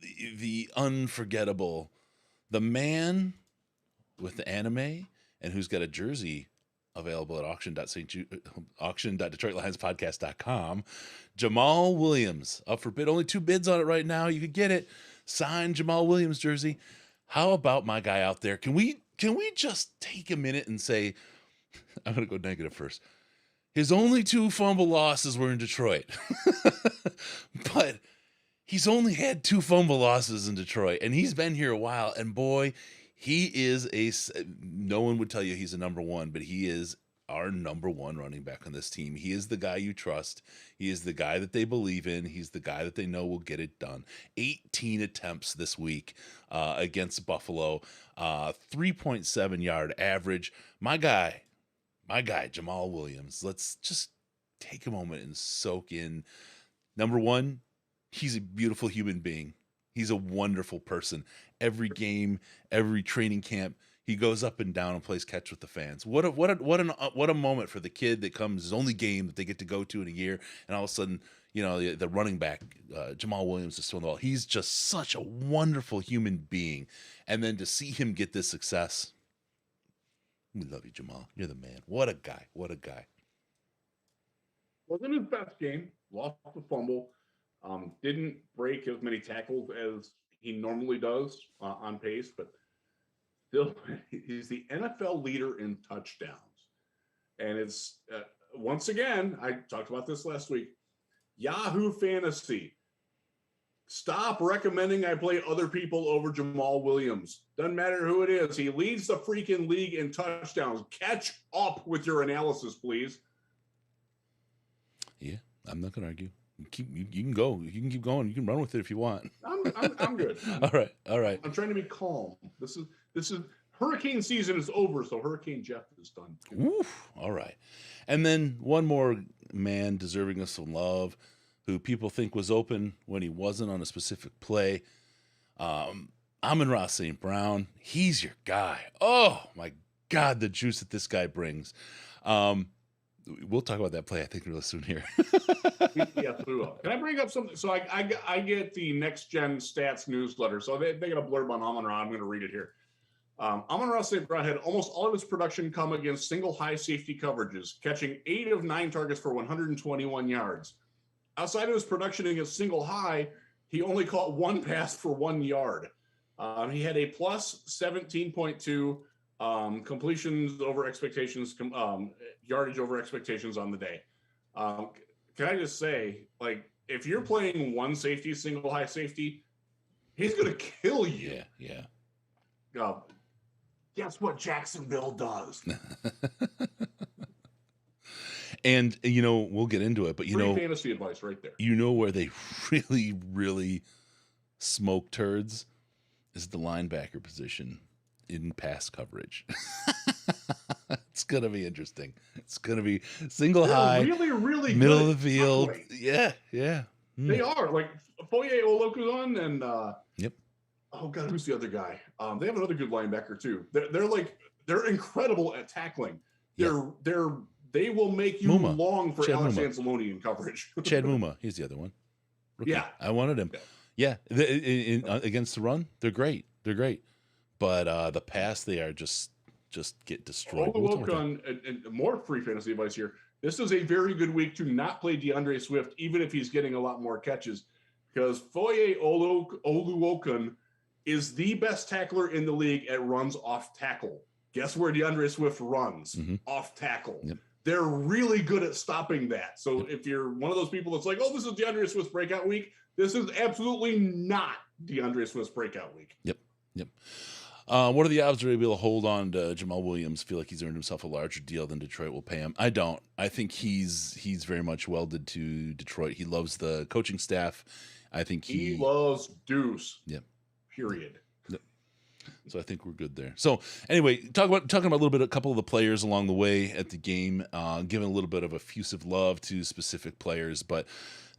Speaker 1: the unforgettable, the man with the anime and who's got a jersey available at auction.detroitlionspodcast.com. Jamal Williams up for bid. Only 2 bids on it right now. You could get it. Signed Jamal Williams jersey. How about my guy out there? Can we just take a minute and say, I'm going to go negative first. His only 2 fumble losses were in Detroit. But he's only had 2 fumble losses in Detroit, and he's been here a while. And boy, he is no one would tell you he's a number 1, but he is our number 1 running back on this team. He is the guy you trust. He is the guy that they believe in. He's the guy that they know will get it done. 18 attempts this week against Buffalo, 3.7 yard average. My guy, Jamal Williams. Let's just take a moment and soak in. Number 1, he's a beautiful human being. He's a wonderful person. Every game, every training camp, he goes up and down and plays catch with the fans. What a moment for the kid that comes, his only game that they get to go to in a year, and all of a sudden, the running back, Jamal Williams, is still in the ball. He's just such a wonderful human being. And then to see him get this success, we love you, Jamal. You're the man. What a guy. What a guy.
Speaker 2: Wasn't his best game. Lost the fumble. Didn't break as many tackles as he normally does on pace, but still, he's the NFL leader in touchdowns. And it's, once again, I talked about this last week, Yahoo Fantasy. Stop recommending I play other people over Jamal Williams. Doesn't matter who it is. He leads the freaking league in touchdowns. Catch up with your analysis, please.
Speaker 1: Yeah, I'm not going to argue. You can go. You can keep going. You can run with it if you want.
Speaker 2: I'm good.
Speaker 1: All right.
Speaker 2: I'm trying to be calm. This is hurricane season is over, so Hurricane Jeff is done.
Speaker 1: Oof, all right. And then one more man deserving of some love, who people think was open when he wasn't on a specific play. Amon-Ra St. Brown. He's your guy. Oh my God, the juice that this guy brings. We'll talk about that play, I think, real soon here.
Speaker 2: Yes, we will. Can I bring up something? So I get the Next Gen Stats newsletter. So they got a blurb on Amon-Ra. I'm going to read it here. Amon-Ra St. Brown had almost all of his production come against single high safety coverages, catching 8 of 9 targets for 121 yards. Outside of his production against single high, he only caught 1 pass for 1 yard. He had a plus 17.2 completions over expectations, yardage over expectations on the day. Can I just say, like, if you're playing one safety, single high safety, he's going to kill you.
Speaker 1: Yeah.
Speaker 2: Guess what Jacksonville does?
Speaker 1: And, we'll get into it, but,
Speaker 2: Free fantasy advice right there.
Speaker 1: Where they really, really smoke turds is the linebacker position in pass coverage. It's going to be interesting. It's going to be single high,
Speaker 2: really, really
Speaker 1: middle
Speaker 2: good
Speaker 1: of the field.
Speaker 2: tackling.
Speaker 1: Yeah.
Speaker 2: They are. Like, Foye Oluokun and
Speaker 1: yep.
Speaker 2: Oh God, who's the other guy? They have another good linebacker too. They're incredible at tackling. They will make you long for
Speaker 1: Chad
Speaker 2: Alex
Speaker 1: Muma.
Speaker 2: Anzalone in coverage.
Speaker 1: Chad Muma, he's the other one. Rookie.
Speaker 2: Yeah,
Speaker 1: I wanted him. Yeah, against the run, they're great. But the pass, they are just get destroyed.
Speaker 2: Oluokun, and more free fantasy advice here. This is a very good week to not play DeAndre Swift, even if he's getting a lot more catches, because Foye Oluokun is the best tackler in the league at runs off tackle. Guess where DeAndre Swift runs?
Speaker 1: Mm-hmm.
Speaker 2: Off tackle.
Speaker 1: Yep.
Speaker 2: They're really good at stopping that. So if you're one of those people that's like, oh, this is DeAndre Swift's breakout week, this is absolutely not DeAndre Swift's breakout week.
Speaker 1: Yep. What are the odds they're able to hold on to Jamal Williams? Feel like he's earned himself a larger deal than Detroit will pay him? I don't. I think he's very much welded to Detroit. He loves the coaching staff. I think he
Speaker 2: loves Deuce.
Speaker 1: Yep.
Speaker 2: Period.
Speaker 1: Yep. So I think we're good there. So anyway, talking about a little bit, a couple of the players along the way at the game, giving a little bit of effusive love to specific players, but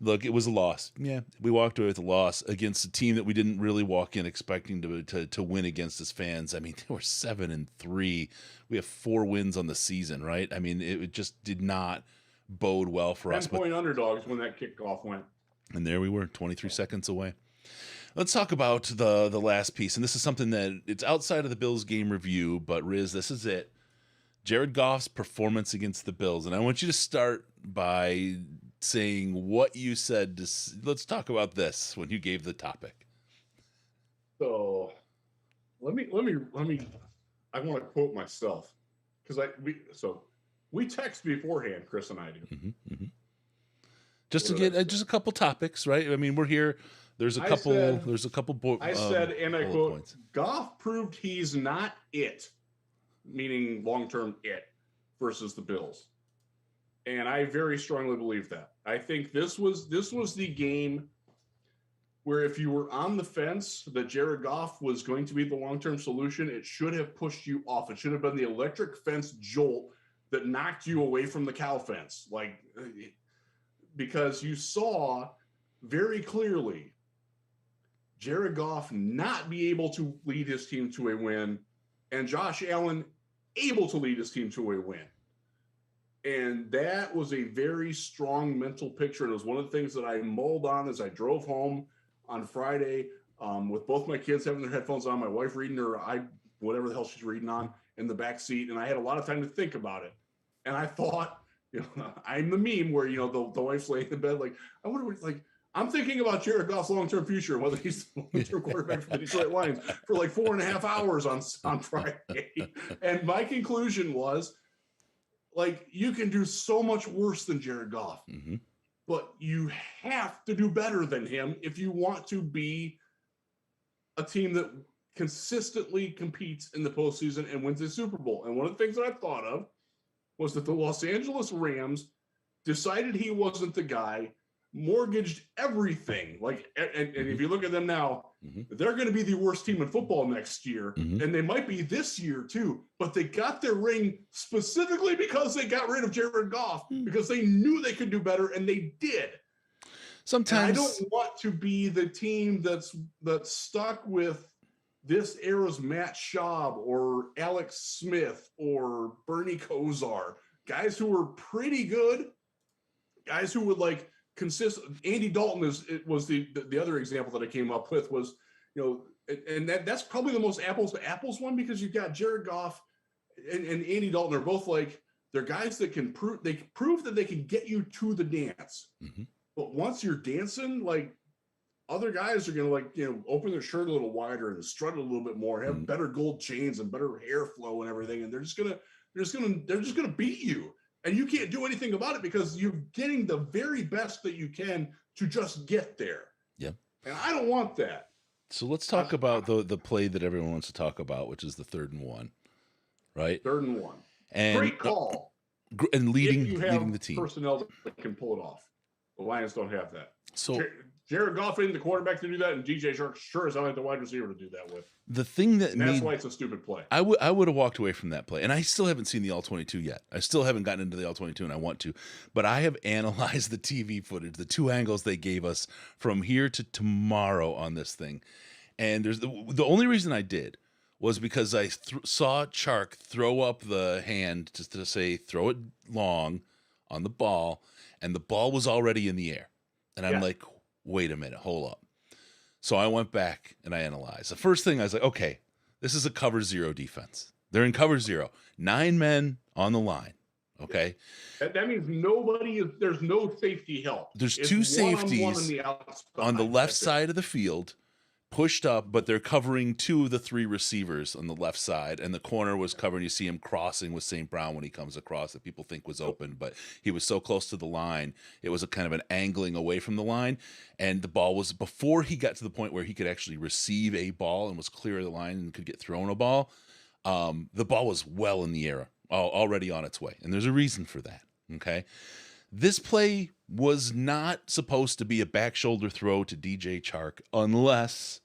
Speaker 1: look, it was a loss. Yeah, we walked away with a loss against a team that we didn't really walk in expecting to win against as fans. I mean, they were 7-3. We have 4 wins on the season, right? I mean, it just did not bode well for us.
Speaker 2: 10-point underdogs when that kickoff went.
Speaker 1: And there we were, 23 seconds away. Let's talk about the last piece, and this is something that it's outside of the Bills game review, but Riz, this is it. Jared Goff's performance against the Bills, and I want you to start by saying what you said. Let's talk about this when you gave the topic.
Speaker 2: So let me. I want to quote myself because we text beforehand, Chris and I do.
Speaker 1: Mm-hmm. Just to get just a couple topics, right? I mean, we're here. There's a couple.
Speaker 2: I said, and I quote,
Speaker 1: points.
Speaker 2: Goff proved he's not it, meaning long-term it, versus the Bills. And I very strongly believe that. I think this was the game where if you were on the fence that Jared Goff was going to be the long-term solution, it should have pushed you off. It should have been the electric fence jolt that knocked you away from the cow fence. Because you saw very clearly Jared Goff not be able to lead his team to a win, and Josh Allen able to lead his team to a win. And that was a very strong mental picture. And it was one of the things that I mulled on as I drove home on Friday with both my kids having their headphones on, my wife reading whatever the hell she's reading on in the back seat. And I had a lot of time to think about it. And I thought, I'm the meme where, the wife's laying in bed, I wonder what, I'm thinking about Jared Goff's long-term future, whether he's the long-term quarterback for the Detroit Lions for 4.5 hours on Friday. And my conclusion was, you can do so much worse than Jared Goff, but you have to do better than him if you want to be a team that consistently competes in the postseason and wins the Super Bowl. And one of the things that I thought of was that the Los Angeles Rams decided he wasn't the guy, mortgaged everything. And if you look at them now, they're going to be the worst team in football next year. And they might be this year too, but they got their ring specifically because they got rid of Jared Goff because they knew they could do better, and they did.
Speaker 1: Sometimes
Speaker 2: and I don't want to be the team that's stuck with this era's Matt Schaub or Alex Smith or Bernie Kosar, guys who were pretty good, guys who would consistent. Andy Dalton was the other example that I came up with was, and that's probably the most apples to apples one, because you've got Jared Goff and Andy Dalton are both they're guys that can prove that they can get you to the dance. But once you're dancing, other guys are going to open their shirt a little wider and strut a little bit more, have better gold chains and better hair flow and everything. And they're just going to beat you. And you can't do anything about it because you're getting the very best that you can to just get there.
Speaker 1: Yeah.
Speaker 2: And I don't want that.
Speaker 1: So let's talk about the play that everyone wants to talk about, which is the 3rd and 1, right?
Speaker 2: 3rd and 1.
Speaker 1: And
Speaker 2: great call.
Speaker 1: And leading the team.
Speaker 2: Personnel that can pull it off. The Lions don't have that.
Speaker 1: So
Speaker 2: Jared Goff ain't the quarterback to do that, and DJ Shark sure as hell ain't the wide receiver to do that with.
Speaker 1: The thing that's
Speaker 2: why it's a stupid play.
Speaker 1: I would have walked away from that play, and I still haven't seen the All-22 yet. I still haven't gotten into the All-22, and I want to. But I have analyzed the TV footage, the 2 angles they gave us from here to tomorrow on this thing. And there's the only reason I did was because I saw Chark throw up the hand just to say throw it long on the ball, and the ball was already in the air. And I'm like, wait a minute, hold up. So I went back and I analyzed. The first thing I was like, okay, this is a cover 0 defense. They're in cover 0. 9 men on the line. Okay.
Speaker 2: That means there's no safety help.
Speaker 1: There's 2 safeties on the left side of the field, pushed up, but they're covering 2 of the 3 receivers on the left side, and the corner was covered. You see him crossing with St. Brown when he comes across that people think was open, but he was so close to the line, it was a kind of an angling away from the line, and the ball was, before he got to the point where he could actually receive a ball and was clear of the line and could get thrown a ball, the ball was well in the air, already on its way, and there's a reason for that, okay? This play was not supposed to be a back shoulder throw to DJ Chark unless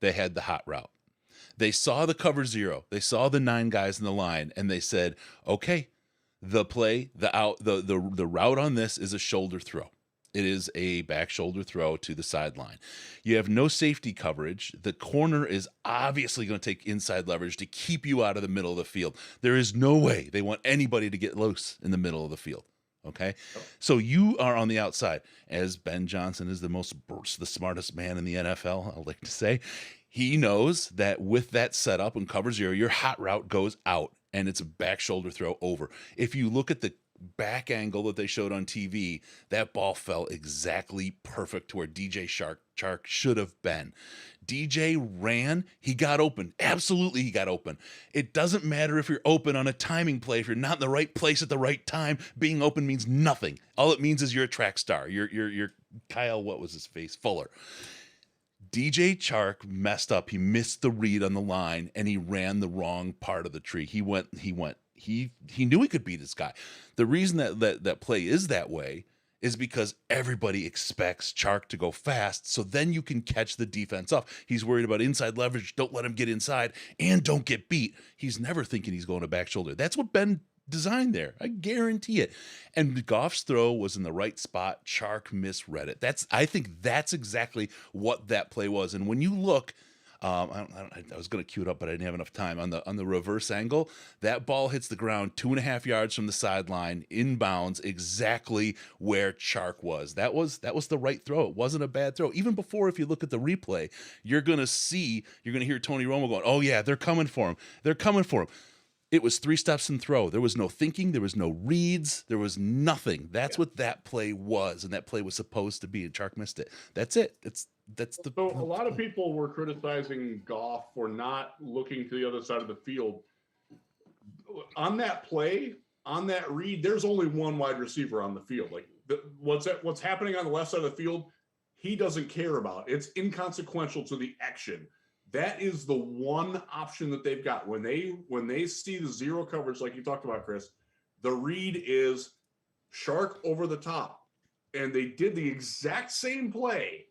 Speaker 1: they had the hot route. They saw the cover 0. They saw the 9 guys in the line, and they said, okay, the play, the route on this is a shoulder throw. It is a back shoulder throw to the sideline. You have no safety coverage. The corner is obviously going to take inside leverage to keep you out of the middle of the field. There is no way they want anybody to get loose in the middle of the field. Okay. So you are on the outside, as Ben Johnson is the smartest man in the NFL, I like to say. He knows that with that setup and cover zero, your hot route goes out and it's a back shoulder throw over. If you look at the back angle that they showed on TV, that ball fell exactly perfect to where DJ Chark should have been. DJ ran, he got open. Absolutely, he got open. It doesn't matter if you're open on a timing play. If you're not in the right place at the right time, being open means nothing. All it means is you're a track star. You're Kyle, what was his face? Fuller. DJ Chark messed up. He missed the read on the line, and he ran the wrong part of the tree. He knew he could beat this guy. The reason that play is that way is because everybody expects Chark to go fast, so then you can catch the defense off. He's worried about inside leverage. Don't let him get inside, and don't get beat. He's never thinking he's going to back shoulder. That's what Ben designed there. I guarantee it. And Goff's throw was in the right spot. Chark misread it. I think that's exactly what that play was. And when you look, I was going to cue it up, but I didn't have enough time. On the reverse angle, that ball hits the ground 2.5 yards from the sideline, inbounds, exactly where Chark was. That was the right throw. It wasn't a bad throw. Even before, if you look at the replay, you're going to hear Tony Romo going, "Oh yeah, they're coming for him. They're coming for him." It was 3 steps and throw. There was no thinking. There was no reads. There was nothing. That's what that play was, and that play was supposed to be, and Chark missed it. That's it. So
Speaker 2: a lot of people were criticizing Goff for not looking to the other side of the field. On that play, on that read, there's only one wide receiver on the field. Like what's happening on the left side of the field, he doesn't care about. It's inconsequential to the action. That is the one option that they've got. When they see the zero coverage, like you talked about, Chris, the read is Chark over the top. And they did the exact same play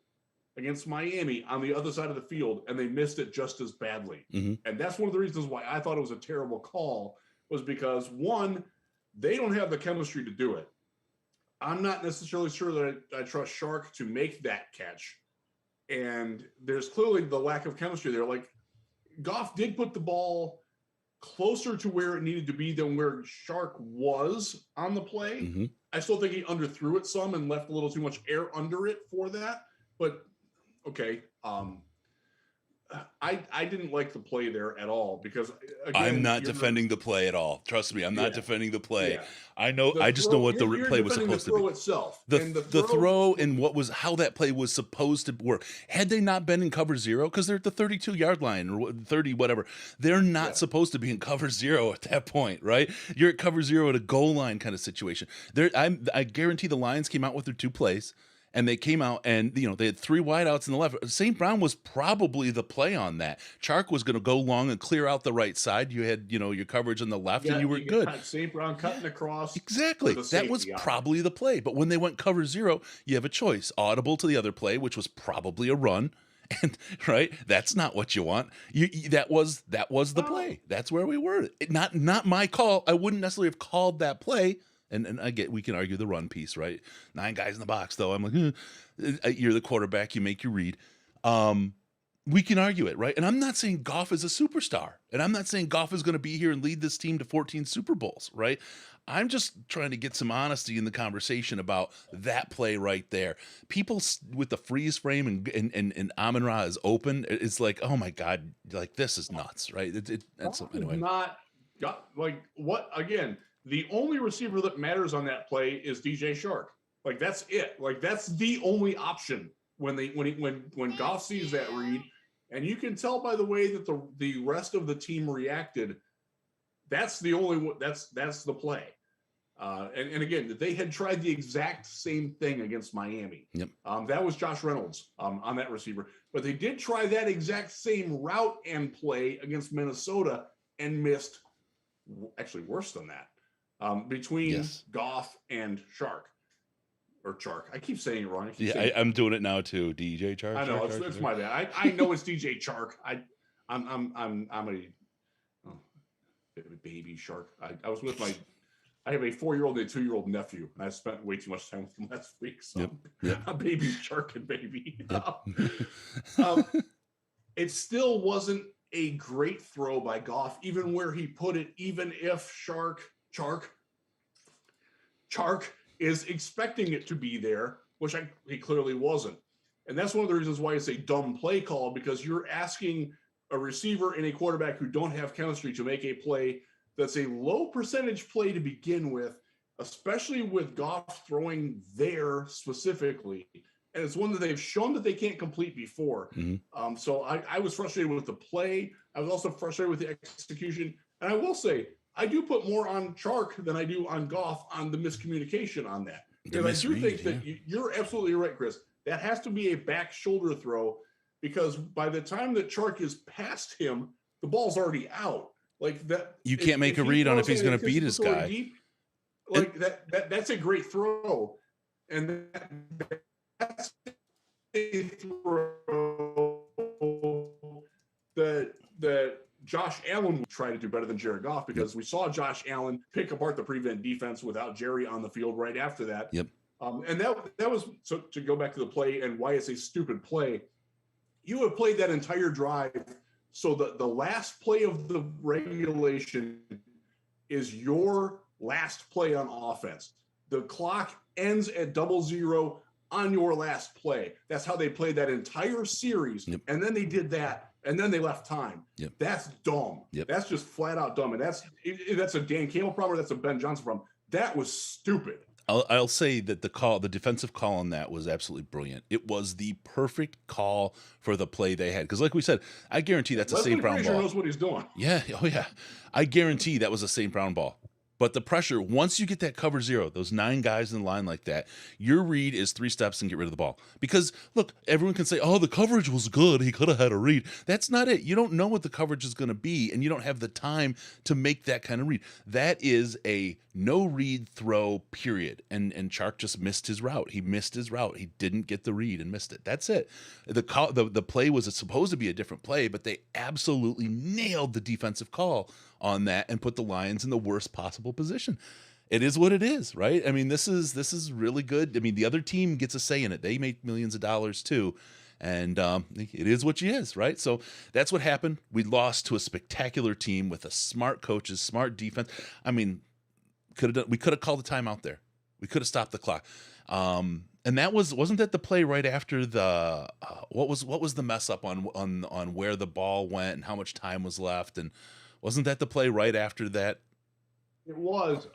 Speaker 2: against Miami on the other side of the field, and they missed it just as badly.
Speaker 1: Mm-hmm.
Speaker 2: And that's one of the reasons why I thought it was a terrible call, was because, one, they don't have the chemistry to do it. I'm not necessarily sure that I trust Chark to make that catch. And there's clearly the lack of chemistry there. Like, Goff did put the ball closer to where it needed to be than where Chark was on the play.
Speaker 1: Mm-hmm.
Speaker 2: I still think he underthrew it some and left a little too much air under it for that. But okay, I didn't like the play there at all, because again,
Speaker 1: I'm not defending the play at all. Trust me, I'm not defending the play. Yeah. I know. I just know what the play was supposed to be.
Speaker 2: Itself.
Speaker 1: The throw and how that play was supposed to work. Had they not been in cover zero, because they're at the 32-yard line or 30, whatever, they're not supposed to be in cover zero at that point, right? You're at cover zero at a goal line kind of situation. I guarantee the Lions came out with their 2 plays. And they came out and, they had 3 wideouts in the left. St. Brown was probably the play on that. Chark was going to go long and clear out the right side. You had, your coverage on the left, and you were good.
Speaker 2: St. Brown cutting across.
Speaker 1: Exactly. That was probably the play. But when they went cover zero, you have a choice. Audible to the other play, which was probably a run. And right, that's not what you want. That was the play. That's where we were. Not my call. I wouldn't necessarily have called that play. And I get, we can argue the run piece, right? 9 guys in the box, though. I'm like, you're the quarterback, you make your read. We can argue it, right? And I'm not saying Goff is a superstar. And I'm not saying Goff is going to be here and lead this team to 14 Super Bowls, right? I'm just trying to get some honesty in the conversation about that play right there. People with the freeze frame and Amon-Ra is open, it's like, oh my God, like, this is nuts, right? That's anyway.
Speaker 2: Not got, like, what, again, the only receiver that matters on that play is DJ Chark. Like, that's it. Like, that's the only option when Goff sees that read. And you can tell by the way that the rest of the team reacted. That's the only one. That's the play. And again, they had tried the exact same thing against Miami.
Speaker 1: Yep.
Speaker 2: That was Josh Reynolds on that receiver. But they did try that exact same route and play against Minnesota and missed, actually worse than that. Between Goff and Chark. I keep saying it wrong.
Speaker 1: I'm doing it now too. DJ Chark.
Speaker 2: I know it's my bad. I know it's DJ Chark. I'm a baby Shark. I was with I have a 4-year-old and a 2-year-old nephew, and I spent way too much time with him last week. So a baby Shark and baby. It still wasn't a great throw by Goff, even where he put it. Even if Chark is expecting it to be there, which he clearly wasn't. And that's one of the reasons why it's a dumb play call, because you're asking a receiver and a quarterback who don't have chemistry to make a play that's a low percentage play to begin with, especially with Goff throwing there specifically. And it's one that they've shown that they can't complete before.
Speaker 1: Mm-hmm.
Speaker 2: So I was frustrated with the play. I was also frustrated with the execution. And I will say, I do put more on Chark than I do on Goff on the miscommunication on that. Because I do think that you're absolutely right, Chris. That has to be a back shoulder throw, because by the time that Chark is past him, the ball's already out. Like that,
Speaker 1: you can't make a read on if he's going to beat his guy.
Speaker 2: Deep, like that's a great throw, and that's a throw that Josh Allen would try to do better than Jared Goff, because we saw Josh Allen pick apart the prevent defense without Jerry on the field right after that.
Speaker 1: Yep.
Speaker 2: And that was, so to go back to the play and why it's a stupid play, you have played that entire drive. So the last play of the regulation is your last play on offense. The clock ends at 00 on your last play. That's how they played that entire series.
Speaker 1: Yep.
Speaker 2: And then they did that, and then they left time.
Speaker 1: Yep.
Speaker 2: That's dumb.
Speaker 1: Yep.
Speaker 2: That's just flat out dumb. And that's a Dan Campbell problem, or that's a Ben Johnson problem. That was stupid.
Speaker 1: I'll say that the defensive call on that was absolutely brilliant. It was the perfect call for the play they had. Because like we said, I guarantee that's a St. Brown ball.
Speaker 2: Knows what he's doing.
Speaker 1: Yeah. Oh, yeah. I guarantee that was a St. Brown ball. But the pressure, once you get that cover zero, those 9 guys in line like that, your read is 3 steps and get rid of the ball. Because, look, everyone can say, oh, the coverage was good. He could have had a read. That's not it. You don't know what the coverage is going to be, and you don't have the time to make that kind of read. That is a no-read throw, period. And Chark just missed his route. He missed his route. He didn't get the read and missed it. That's it. The play was supposed to be a different play, but they absolutely nailed the defensive call on that and put the Lions in the worst possible position. It is what it is, right? I mean, this is really good. I mean, the other team gets a say in it. They make millions of dollars too, and it is what it is, right? So that's what happened. We lost to a spectacular team with a smart coaches, smart defense. I mean, we could have called a timeout there. We could have stopped the clock. And that wasn't that the play right after the what was the mess up on where the ball went and how much time was left, and wasn't that the play right after that?
Speaker 2: It was.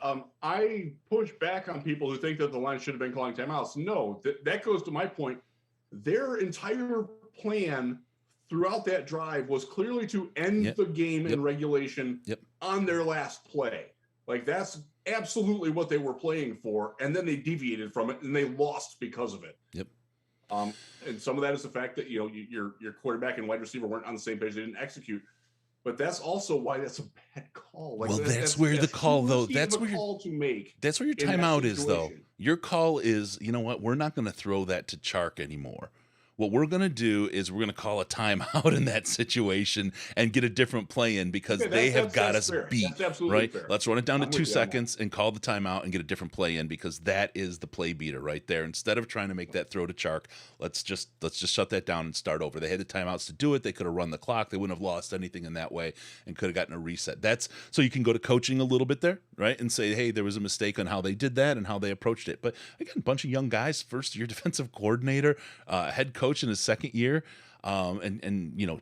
Speaker 2: I push back on people who think that the line should have been calling timeouts. No, that goes to my point. Their entire plan throughout that drive was clearly to end the game in regulation on their last play. Like, that's absolutely what they were playing for, and then they deviated from it and they lost because of it.
Speaker 1: Yep.
Speaker 2: And some of that is the fact that your quarterback and wide receiver weren't on the same page. They didn't execute. But that's also why that's a bad call. Like,
Speaker 1: well, that's where the call, though.
Speaker 2: That's where call to make.
Speaker 1: That's where your timeout is, though. Your call is, you know what? We're not going to throw that to Chark anymore. What we're going to do is we're going to call a timeout in that situation and get a different play in, because they have got us beat.
Speaker 2: That's absolutely
Speaker 1: right?
Speaker 2: Fair.
Speaker 1: Let's run it down to 2 seconds and call the timeout and get a different play in, because that is the play beater right there. Instead of trying to make that throw to Chark, let's just shut that down and start over. They had the timeouts to do it. They could have run the clock. They wouldn't have lost anything in that way and could have gotten a reset. That's so you can go to coaching a little bit there, right? And say, hey, there was a mistake on how they did that and how they approached it. But again, a bunch of young guys, first year defensive coordinator, head coach in his second year. And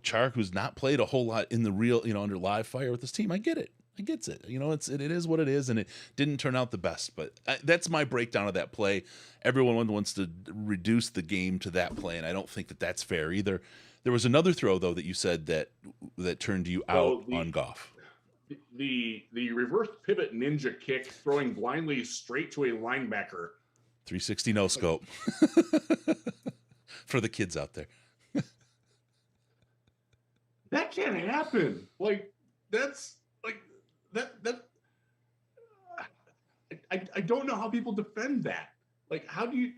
Speaker 1: Chark, who's not played a whole lot in the real, under live fire with this team. I get it. I gets it. It is what it is, and it didn't turn out the best. But that's my breakdown of that play. Everyone wants to reduce the game to that play, and I don't think that that's fair either. There was another throw, though, that you said that turned you out on Goff.
Speaker 2: The reverse pivot ninja kick, throwing blindly straight to a linebacker.
Speaker 1: 360 no scope for the kids out there.
Speaker 2: That can't happen. Like, that's like that. I don't know how people defend that. Like, how do you?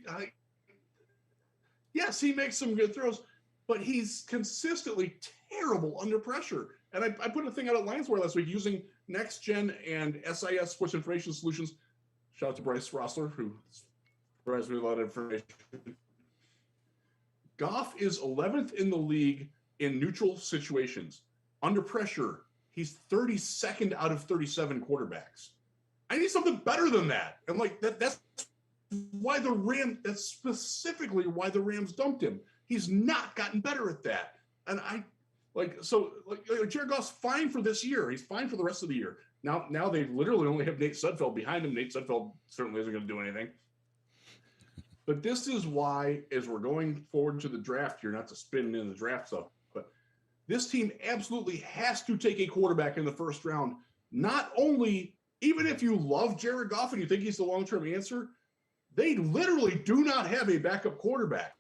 Speaker 2: Yes, he makes some good throws, but he's consistently terrible under pressure. And I put a thing out at Lionsware last week using Next Gen and SIS Sports Information Solutions. Shout out to Bryce Rossler, who provides me a lot of information. Goff is 11th in the league in neutral situations. Under pressure, he's 32nd out of 37 quarterbacks. I need something better than that. And like that's why the Rams. That's specifically why the Rams dumped him. He's not gotten better at that, and Jared Goff's fine for this year. He's fine for the rest of the year. Now they literally only have Nate Sudfeld behind him. Nate Sudfeld certainly isn't going to do anything. But this is why, as we're going forward to the draft here, not to spin in the draft stuff, but this team absolutely has to take a quarterback in the first round. Not only, even if you love Jared Goff and you think he's the long-term answer, they literally do not have a backup quarterback.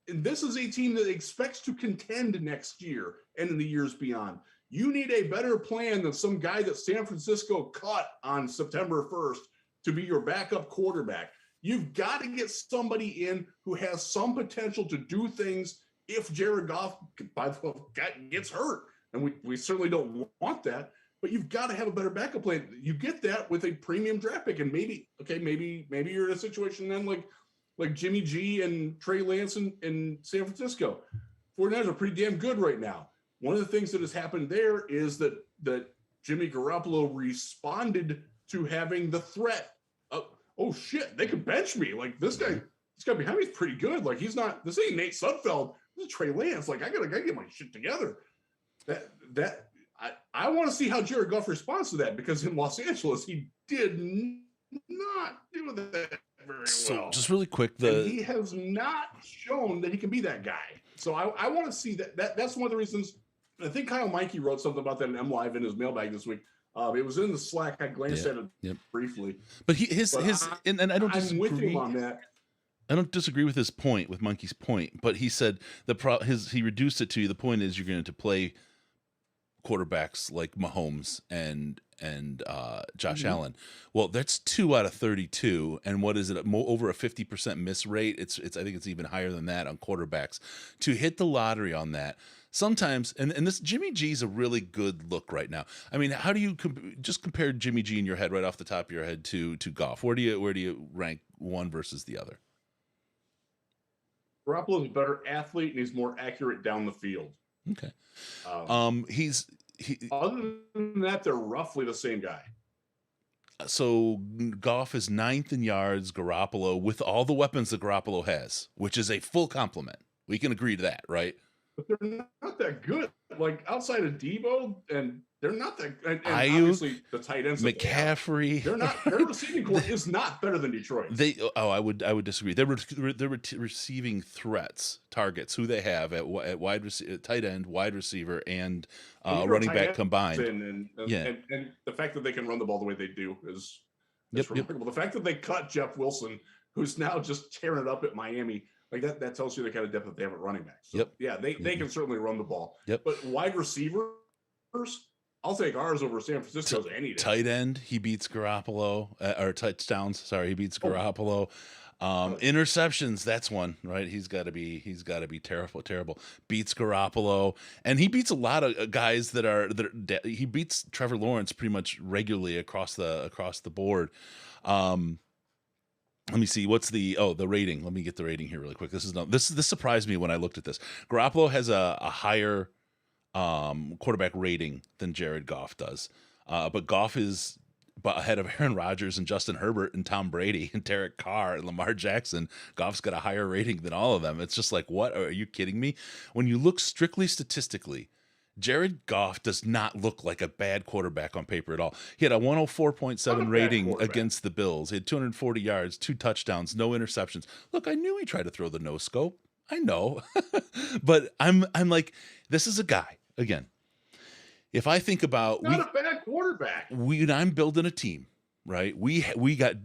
Speaker 2: And this is a team that expects to contend next year and in the years beyond. You need a better plan than some guy that San Francisco cut on September 1st to be your backup quarterback. You've got to get somebody in who has some potential to do things if Jared Goff, by the way, gets hurt. And we certainly don't want that, but you've got to have a better backup plan. You get that with a premium draft pick. And maybe you're in a situation then like Jimmy G and Trey Lance in San Francisco. 49ers are pretty damn good right now. One of the things that has happened there is that Jimmy Garoppolo responded to having the threat. Oh shit, they could bench me. Like this guy behind me is pretty good. Like this ain't Nate Sudfeld. This is Trey Lance. Like I gotta get my shit together. I want to see how Jared Goff responds to that, because in Los Angeles he did not do that very well.
Speaker 1: So just really quick,
Speaker 2: he has not shown that he can be that guy. So I want to see that. That's one of the reasons. I think Kyle Mikey wrote something about that in M Live in his mailbag this week. It was in the Slack. I glanced at it briefly.
Speaker 1: But and I don't disagree.
Speaker 2: I'm with him on that.
Speaker 1: I don't disagree with his point, with Monkey's point, but he said he reduced it to the point is you're going to play quarterbacks like Mahomes and Josh Allen. Well, that's 2 out of 32, and what is it? Over a 50% miss rate. It's I think it's even higher than that on quarterbacks. To hit the lottery on that. Sometimes, and this Jimmy G is a really good look right now. I mean, how do you just compare Jimmy G in your head, right off the top of your head, to Goff? Where do you rank one versus the other?
Speaker 2: Garoppolo's a better athlete and he's more accurate down the field.
Speaker 1: Okay.
Speaker 2: Other than that, they're roughly the same guy.
Speaker 1: So Goff is 9th in yards. Garoppolo, with all the weapons that Garoppolo has, which is a full complement. We can agree to that, right?
Speaker 2: But they're not that good. Like outside of Debo, and they're not that. And
Speaker 1: Ayuk,
Speaker 2: obviously the tight ends,
Speaker 1: McCaffrey.
Speaker 2: They're not. Their receiving core is not better than Detroit.
Speaker 1: I would disagree. They're receiving threats, targets. Who they have at tight end, wide receiver, and running back combined.
Speaker 2: And the fact that they can run the ball the way they do is remarkable. The fact that they cut Jeff Wilson, who's now just tearing it up at Miami. Like that tells you the kind of depth that they have at running back. So, they can certainly run the ball. But wide receivers, I'll take ours over San Francisco's any day.
Speaker 1: Tight end, he beats Garoppolo, or touchdowns. Sorry, he beats Garoppolo. Interceptions, that's one, right? He's got to be terrible. Beats Garoppolo, and he beats a lot of guys he beats Trevor Lawrence pretty much regularly across the board. Let me see. What's the rating? Let me get the rating here really quick. This surprised me when I looked at this. Garoppolo has a higher quarterback rating than Jared Goff does, but Goff is ahead of Aaron Rodgers and Justin Herbert and Tom Brady and Derek Carr and Lamar Jackson. Goff's got a higher rating than all of them. It's just like, what? Are you kidding me? When you look strictly statistically, Jared Goff does not look like a bad quarterback on paper at all. He had a 104.7 rating against the Bills. He had 240 yards, 2 touchdowns, no interceptions. Look, I knew he tried to throw the no scope. I know. But I'm like, this is a guy, again, if I think about
Speaker 2: not a bad quarterback.
Speaker 1: I'm building a team, right? We got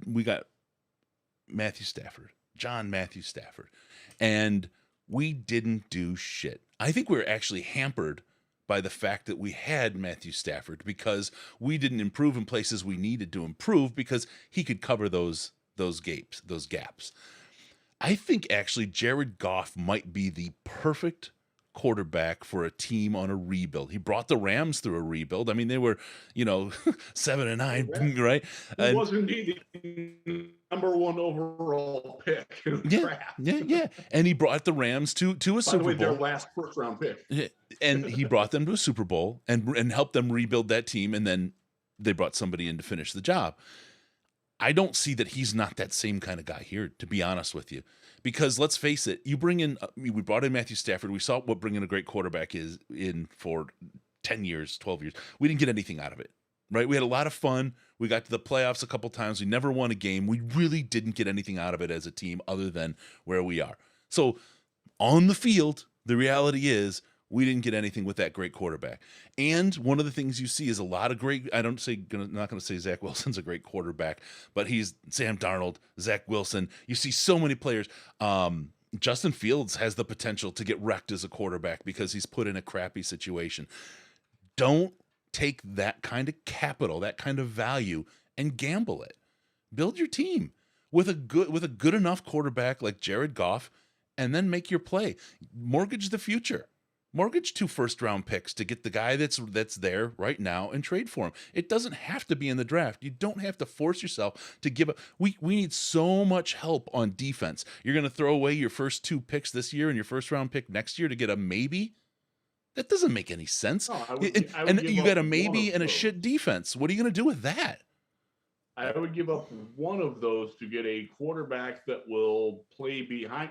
Speaker 1: Matthew Stafford, John Matthew Stafford, and we didn't do shit. I think we're actually hampered by the fact that we had Matthew Stafford because we didn't improve in places we needed to improve because he could cover those gaps. I think actually Jared Goff might be the perfect quarterback for a team on a rebuild. He brought the Rams through a rebuild. I mean, they were, 7-9, right?
Speaker 2: He was indeed the number 1 overall pick in the draft.
Speaker 1: Yeah. And he brought the Rams to a Super Bowl.
Speaker 2: Their last first-round pick.
Speaker 1: And he brought them to a Super Bowl and helped them rebuild that team, and then they brought somebody in to finish the job. I don't see that he's not that same kind of guy here, to be honest with you. Because let's face it, you bring in, we brought in Matthew Stafford. We saw what bringing a great quarterback is in for 10 years, 12 years. We didn't get anything out of it, right? We had a lot of fun. We got to the playoffs a couple times. We never won a game. We really didn't get anything out of it as a team other than where we are. So on the field, the reality is we didn't get anything with that great quarterback. And one of the things you see is a lot of great, not going to say Zach Wilson's a great quarterback, but he's Sam Darnold, Zach Wilson. You see so many players. Justin Fields has the potential to get wrecked as a quarterback because he's put in a crappy situation. Don't take that kind of capital, that kind of value, and gamble it. Build your team with a good enough quarterback like Jared Goff, and then make your play. Mortgage the future. Mortgage 2 first-round picks to get the guy that's there right now and trade for him. It doesn't have to be in the draft. You don't have to force yourself to give up. We need so much help on defense. You're going to throw away your first 2 picks this year and your first-round pick next year to get a maybe? That doesn't make any sense.
Speaker 2: No,
Speaker 1: and you got a maybe and a shit defense. What are you going to do with that?
Speaker 2: I would give up one of those to get a quarterback that will play behind.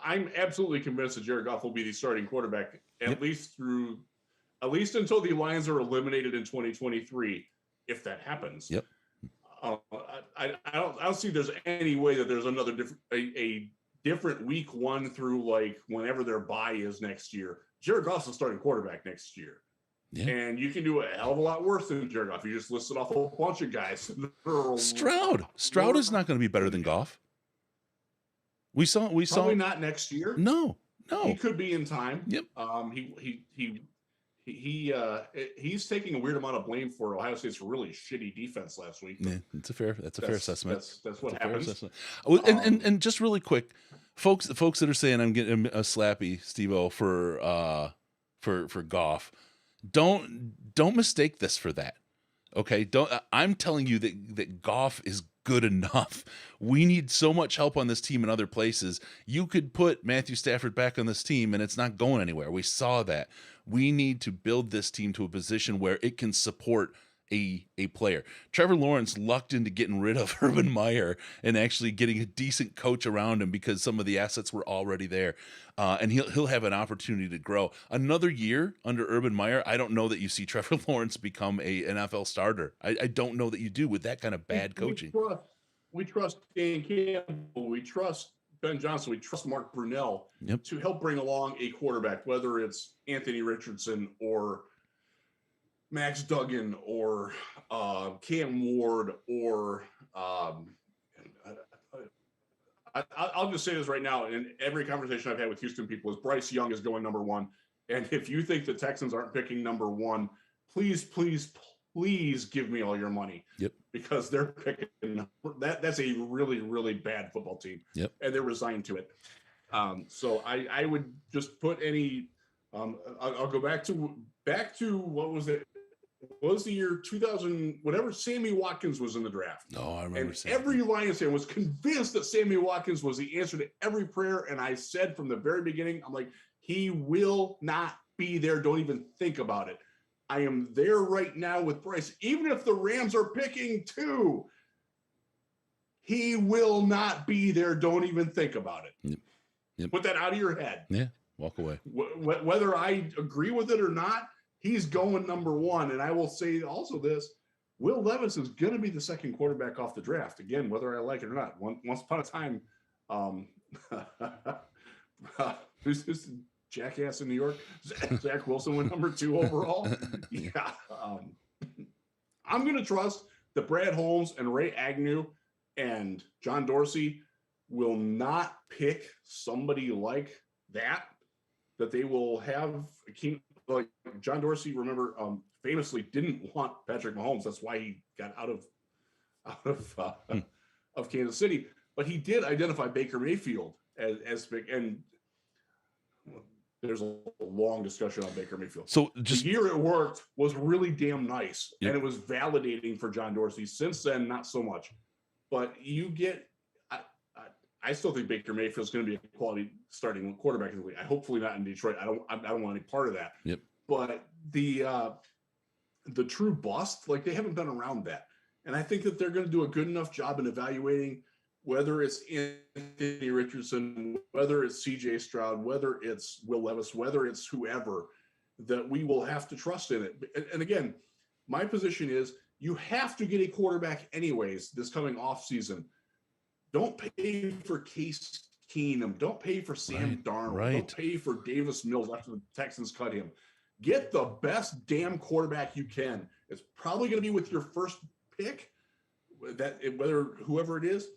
Speaker 2: I'm absolutely convinced that Jared Goff will be the starting quarterback at least until the Lions are eliminated in 2023, if that happens.
Speaker 1: Yep.
Speaker 2: I don't see there's any way that there's another different week 1 through like whenever their bye is next year. Jared Goff's the starting quarterback next year. Yeah. And you can do a hell of a lot worse than Jared Goff. You just listed off a bunch of guys.
Speaker 1: Stroud is not going to be better than Goff. We saw
Speaker 2: probably not next year.
Speaker 1: No.
Speaker 2: He could be in time.
Speaker 1: Yep.
Speaker 2: He's taking a weird amount of blame for Ohio State's really shitty defense last week.
Speaker 1: Yeah, that's a fair assessment.
Speaker 2: That's what happens.
Speaker 1: And just really quick, folks that are saying I'm getting a slappy, Steve-O, for Goff, don't mistake this for that. Okay, I'm telling you that Goff is good enough. We need so much help on this team in other places. You could put Matthew Stafford back on this team and it's not going anywhere. We saw that. We need to build this team to a position where it can support a player. Trevor Lawrence lucked into getting rid of Urban Meyer and actually getting a decent coach around him because some of the assets were already there. And he'll have an opportunity to grow. Another year under Urban Meyer, I don't know that you see Trevor Lawrence become a NFL starter. I don't know that you do with that kind of bad coaching.
Speaker 2: We trust Dan Campbell. We trust Ben Johnson. We trust Mark Brunell to help bring along a quarterback, whether it's Anthony Richardson or Max Duggan or Cam Ward or I'll just say this right now. In every conversation I've had with Houston people is Bryce Young is going number 1. And if you think the Texans aren't picking number 1, please give me all your money.
Speaker 1: Yep.
Speaker 2: Because they're picking that's a really, really bad football team.
Speaker 1: Yep.
Speaker 2: And they're resigned to it. So I would just put any I'll go back to what was it? What was the year 2000, whatever Sammy Watkins was in the draft.
Speaker 1: Oh, I remember.
Speaker 2: And every Lions fan was convinced that Sammy Watkins was the answer to every prayer. And I said from the very beginning, I'm like, he will not be there. Don't even think about it. I am there right now with Bryce. Even if the Rams are picking 2, he will not be there. Don't even think about it.
Speaker 1: Yep.
Speaker 2: Put that out of your head.
Speaker 1: Yeah, walk away.
Speaker 2: Whether I agree with it or not, he's going number 1. And I will say also this, Will Levis is going to be the second quarterback off the draft. Again, whether I like it or not. Once upon a time, who's this jackass in New York? Zach Wilson went number 2 overall. Yeah. I'm going to trust that Brad Holmes and Ray Agnew and John Dorsey will not pick somebody like that they will have like John Dorsey, remember, famously didn't want Patrick Mahomes. That's why he got out of Kansas City. But he did identify Baker Mayfield as big. And there's a long discussion on Baker Mayfield.
Speaker 1: So just
Speaker 2: the year it worked was really damn nice, and it was validating for John Dorsey. Since then, not so much. But you get. I still think Baker Mayfield is going to be a quality starting quarterback in the league. Hopefully not in Detroit. I don't want any part of that.
Speaker 1: Yep.
Speaker 2: But the true bust, like they haven't been around that. And I think that they're going to do a good enough job in evaluating whether it's Anthony Richardson, whether it's CJ Stroud, whether it's Will Levis, whether it's whoever, that we will have to trust in it. And again, my position is you have to get a quarterback anyways this coming off season. Don't pay for Case Keenum. Don't pay for Sam Darnold.
Speaker 1: Right.
Speaker 2: Don't pay for Davis Mills after the Texans cut him. Get the best damn quarterback you can. It's probably going to be with your first pick, whether whoever it is.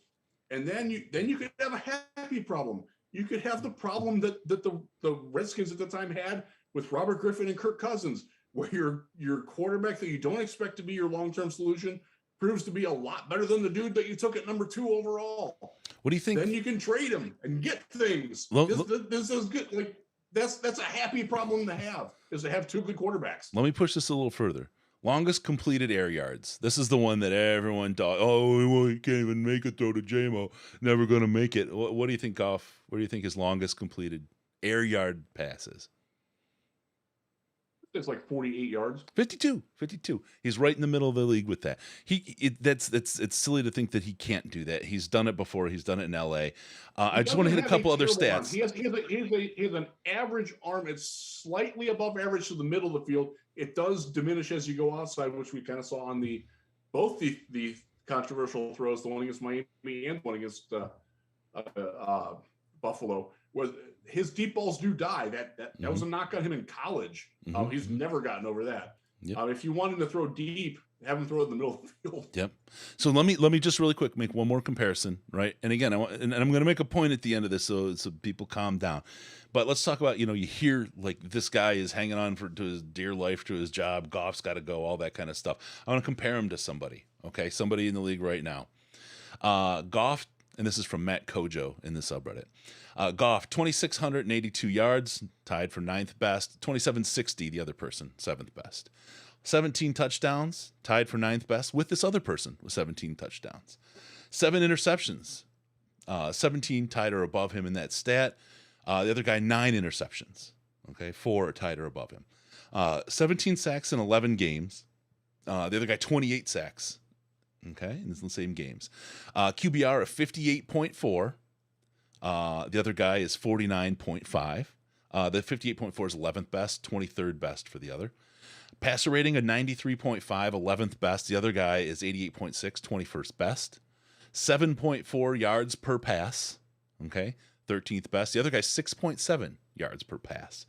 Speaker 2: And then you could have a happy problem. You could have the problem that the Redskins at the time had with Robert Griffin and Kirk Cousins, where your quarterback that you don't expect to be your long-term solution proves to be a lot better than the dude that you took at number 2 overall.
Speaker 1: What do you think?
Speaker 2: Then you can trade him and get things. This is good. Like that's a happy problem to have, is to have 2 good quarterbacks.
Speaker 1: Let me push this a little further. Longest completed air yards. This is the one that everyone thought, well, he can't even make a throw to Jamo. Never going to make it. What do you think, Goff? What do you think his longest completed air yard pass is?
Speaker 2: It's like 48 yards.
Speaker 1: 52. He's right in the middle of the league with that. It's silly to think that he can't do that. He's done it before. He's done it in LA. I just want to hit a couple other stats.
Speaker 2: He has an average arm. It's slightly above average to the middle of the field. It does diminish as you go outside, which we kind of saw on both the controversial throws, the one against Miami and one against Buffalo, where his deep balls do die. That was a knock on him in college. He's never gotten over that. Yep. If you want him to throw deep, have him throw it in the middle of the field.
Speaker 1: Yep. So let me just really quick make one more comparison, right? And again, I'm going to make a point at the end of this, so people calm down. But let's talk about, you hear like this guy is hanging on to his dear life, to his job. Goff's got to go, all that kind of stuff. I want to compare him to somebody, okay? Somebody in the league right now. Goff, and this is from Matt Kojo in the subreddit. Goff, 2,682 yards, tied for 9th best. 2,760, the other person, 7th best. 17 touchdowns, tied for 9th best with this other person with 17 touchdowns. 7 interceptions, 17 tied or above him in that stat. The other guy, 9 interceptions. Okay, 4 are tied or above him. 17 sacks in 11 games. The other guy, 28 sacks. Okay, in the same games. QBR of 58.4. The other guy is 49.5. The 58.4 is 11th best, 23rd best for the other. Passer rating of 93.5, 11th best. The other guy is 88.6, 21st best. 7.4 yards per pass. Okay, 13th best. The other guy's 6.7 yards per pass.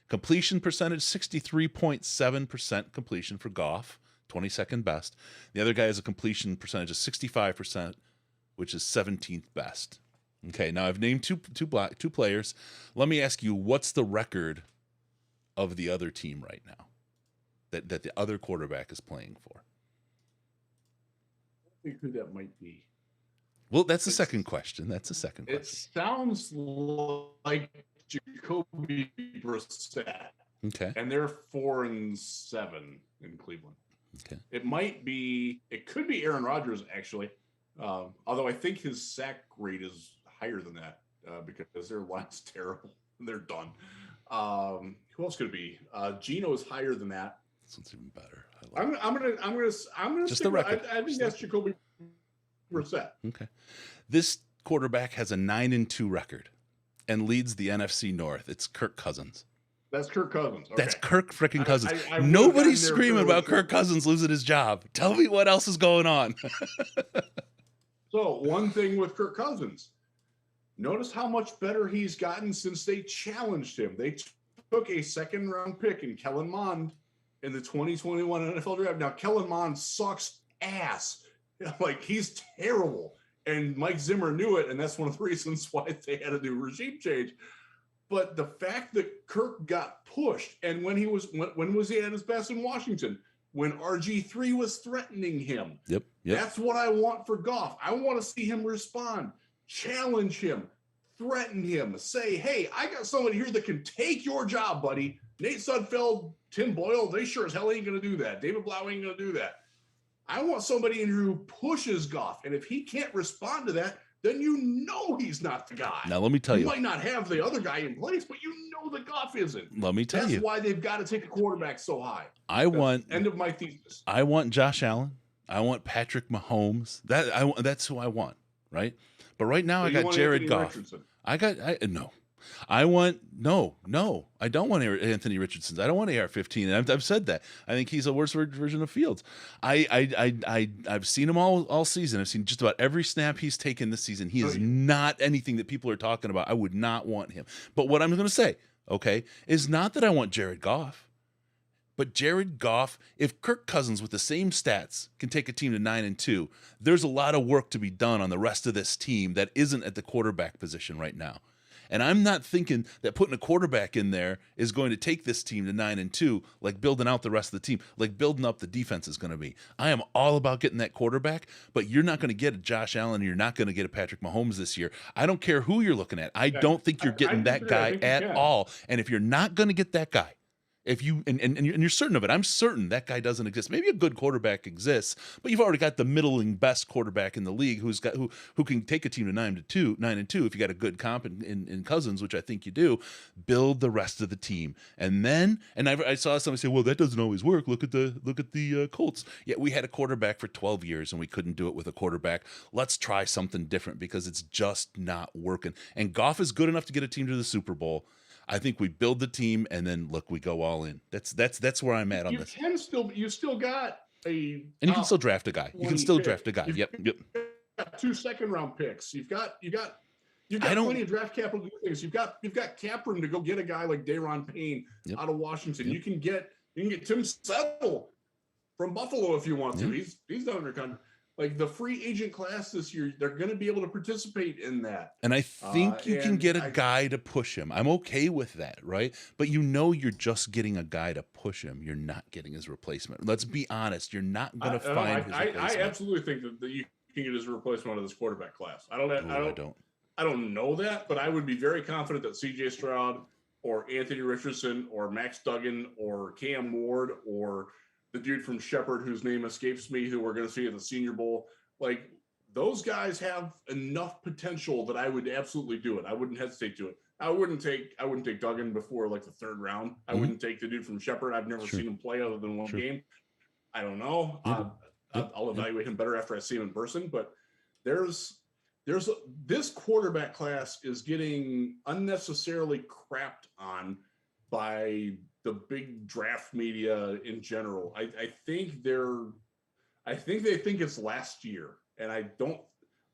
Speaker 1: Completion percentage, 63.7% completion for Goff, 22nd best. The other guy has a completion percentage of 65%, which is 17th best. Okay, now I've named two players. Let me ask you, what's the record of the other team right now that the other quarterback is playing for?
Speaker 2: I think who that might be.
Speaker 1: Well, that's the second question.
Speaker 2: It sounds like Jacoby Brissett.
Speaker 1: Okay.
Speaker 2: And they're 4-7 in Cleveland.
Speaker 1: Okay.
Speaker 2: It could be Aaron Rodgers, actually. Although I think his sack rate is higher than that because their line's terrible. They're done. Who else could it be? Geno is higher than that.
Speaker 1: This one's even better.
Speaker 2: I'm gonna
Speaker 1: just the record.
Speaker 2: I think that's Jacoby Brissett.
Speaker 1: Okay. This quarterback has a 9-2 record and leads the NFC North. It's Kirk Cousins.
Speaker 2: That's Kirk Cousins. Okay.
Speaker 1: That's Kirk freaking Cousins.
Speaker 2: I
Speaker 1: Nobody's screaming about Kirk Cousins losing his job. Tell me what else is going on.
Speaker 2: So one thing with Kirk Cousins, notice how much better he's gotten since they challenged him. They took a 2nd-round pick in Kellen Mond in the 2021 NFL draft. Now, Kellen Mond sucks ass. Like, he's terrible. And Mike Zimmer knew it, and that's one of the reasons why they had to do regime change. But the fact that Kirk got pushed, and when was he at his best in Washington? When RG3 was threatening him.
Speaker 1: Yep.
Speaker 2: That's what I want for Goff. I want to see him respond, challenge him, threaten him, say, hey, I got somebody here that can take your job, buddy. Nate Sudfeld, Tim Boyle, they sure as hell ain't going to do that. David Blau ain't going to do that. I want somebody in here who pushes Goff. And if he can't respond to that, then you know he's not the guy.
Speaker 1: Now, let me tell you.
Speaker 2: You might not have the other guy in place, but you know that Goff isn't.
Speaker 1: Let me tell you.
Speaker 2: That's why they've got to take a quarterback so high.
Speaker 1: End of
Speaker 2: my thesis.
Speaker 1: I want Josh Allen. I want Patrick Mahomes. That's who I want, right? But right now, I got Jared Goff.
Speaker 2: Richardson.
Speaker 1: No. I want no. I don't want Anthony Richardson. I don't want AR-15, and I've said that. I think he's a worse version of Fields. I've seen him all season. I've seen just about every snap he's taken this season. He is not anything that people are talking about. I would not want him. But what I'm going to say, okay, is not that I want Jared Goff. But Jared Goff, if Kirk Cousins with the same stats can take a team to 9-2, there's a lot of work to be done on the rest of this team that isn't at the quarterback position right now. And I'm not thinking that putting a quarterback in there is going to take this team to 9-2, like building out the rest of the team, like building up the defense is going to be. I am all about getting that quarterback, but you're not going to get a Josh Allen, and you're not going to get a Patrick Mahomes this year. I don't care who you're looking at. I don't think you're getting that guy at all. And if you're not going to get that guy, if you and you're certain of it, I'm certain that guy doesn't exist. Maybe a good quarterback exists, but you've already got the middling best quarterback in the league who can take a team to 9-2 if you got a good comp in Cousins, which I think you do. Build the rest of the team, and I saw somebody say, "Well, that doesn't always work. Look at the Colts. Yeah, we had a quarterback for 12 years, and we couldn't do it with a quarterback. Let's try something different because it's just not working." And Goff is good enough to get a team to the Super Bowl. I think we build the team, and then look, we go all in. That's where I'm at on this.
Speaker 2: You still got a,
Speaker 1: and you can still draft a guy. You can still draft a guy. Yep.
Speaker 2: Got 2 second-round picks. You've got plenty of draft capital to do things. You've got cap room to go get a guy like Daron Payne out of Washington. Yep. You can get Tim Settle from Buffalo if you want to. Yep. He's done under contract. Like the free agent class this year, they're going to be able to participate in that.
Speaker 1: And I think you can get a guy to push him. I'm okay with that, right? But you're just getting a guy to push him. You're not getting his replacement. Let's be honest. You're not going to find his replacement.
Speaker 2: I absolutely think that you can get his replacement out of this quarterback class. I don't know that, but I would be very confident that C.J. Stroud or Anthony Richardson or Max Duggan or Cam Ward or the dude from Shepherd, whose name escapes me, who we're going to see at the Senior Bowl, like those guys have enough potential that I would absolutely do it. I wouldn't hesitate to it. I wouldn't take Duggan before like the 3rd round. I wouldn't take the dude from Shepherd. I've never seen him play other than one game. I don't know. I'll evaluate him better after I see him in person. But this quarterback class is getting unnecessarily crapped on by the big draft media in general. I think they think it's last year, and I don't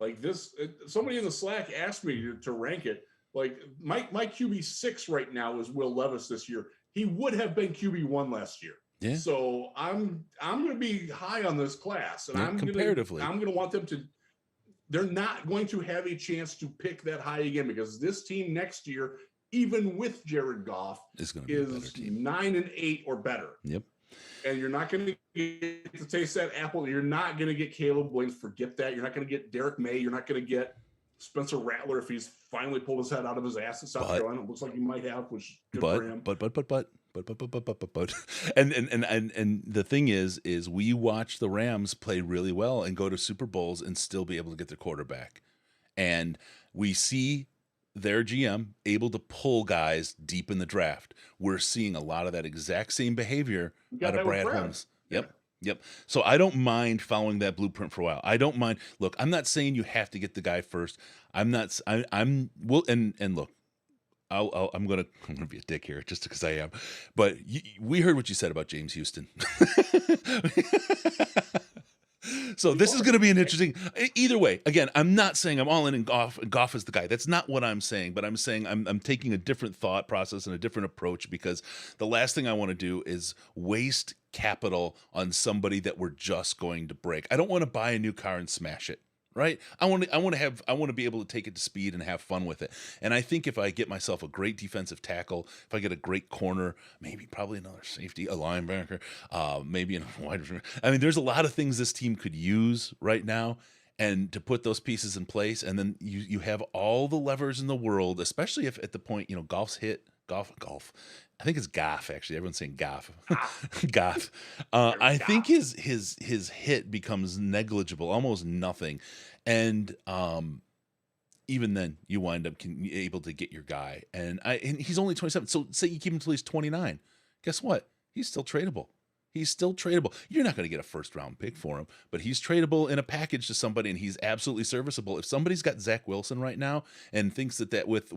Speaker 2: like this. Somebody in the Slack asked me to rank it. Like my QB 6 right now is Will Levis this year. He would have been QB 1 last year. Yeah. So I'm going to be high on this class, and
Speaker 1: comparatively,
Speaker 2: I'm going to want them to. They're not going to have a chance to pick that high again because this team next year, even with Jared Goff, is 9-8 or better.
Speaker 1: Yep.
Speaker 2: And you're not going to get to taste that apple. You're not going to get Caleb Williams. Forget that. You're not going to get Derek May. You're not going to get Spencer Rattler if he's finally pulled his head out of his ass in South Carolina. It looks like he might have, which is good for him. But
Speaker 1: and the thing is we watch the Rams play really well and go to Super Bowls and still be able to get their quarterback. And we see their GM able to pull guys deep in the draft. We're seeing a lot of that exact same behavior out of Brad Holmes. Yep. So I don't mind following that blueprint for a while. I don't mind. Look, I'm not saying you have to get the guy first. I'm not. I'm well. And look, I'm gonna be a dick here just because I am. But we heard what you said about James Houston. So this is going to be an interesting. Either way, again, I'm not saying I'm all in and Goff is the guy. That's not what I'm saying. But I'm saying I'm taking a different thought process and a different approach because the last thing I want to do is waste capital on somebody that we're just going to break. I don't want to buy a new car and smash it. Right? I want to be able to take it to speed and have fun with it. And I think if I get myself a great defensive tackle, if I get a great corner, probably another safety, a linebacker, maybe a wide receiver. I mean, there's a lot of things this team could use right now, and to put those pieces in place, and then you have all the levers in the world, especially if at the point Goff's hit. Golf. I think it's Goff, actually. Everyone's saying Goff. Goff. I think his hit becomes negligible, almost nothing. And even then, you wind up able to get your guy. And he's only 27. So say you keep him until he's 29. Guess what? He's still tradable. He's still tradable. You're not going to get a first-round pick for him, but he's tradable in a package to somebody, and he's absolutely serviceable. If somebody's got Zach Wilson right now and thinks that with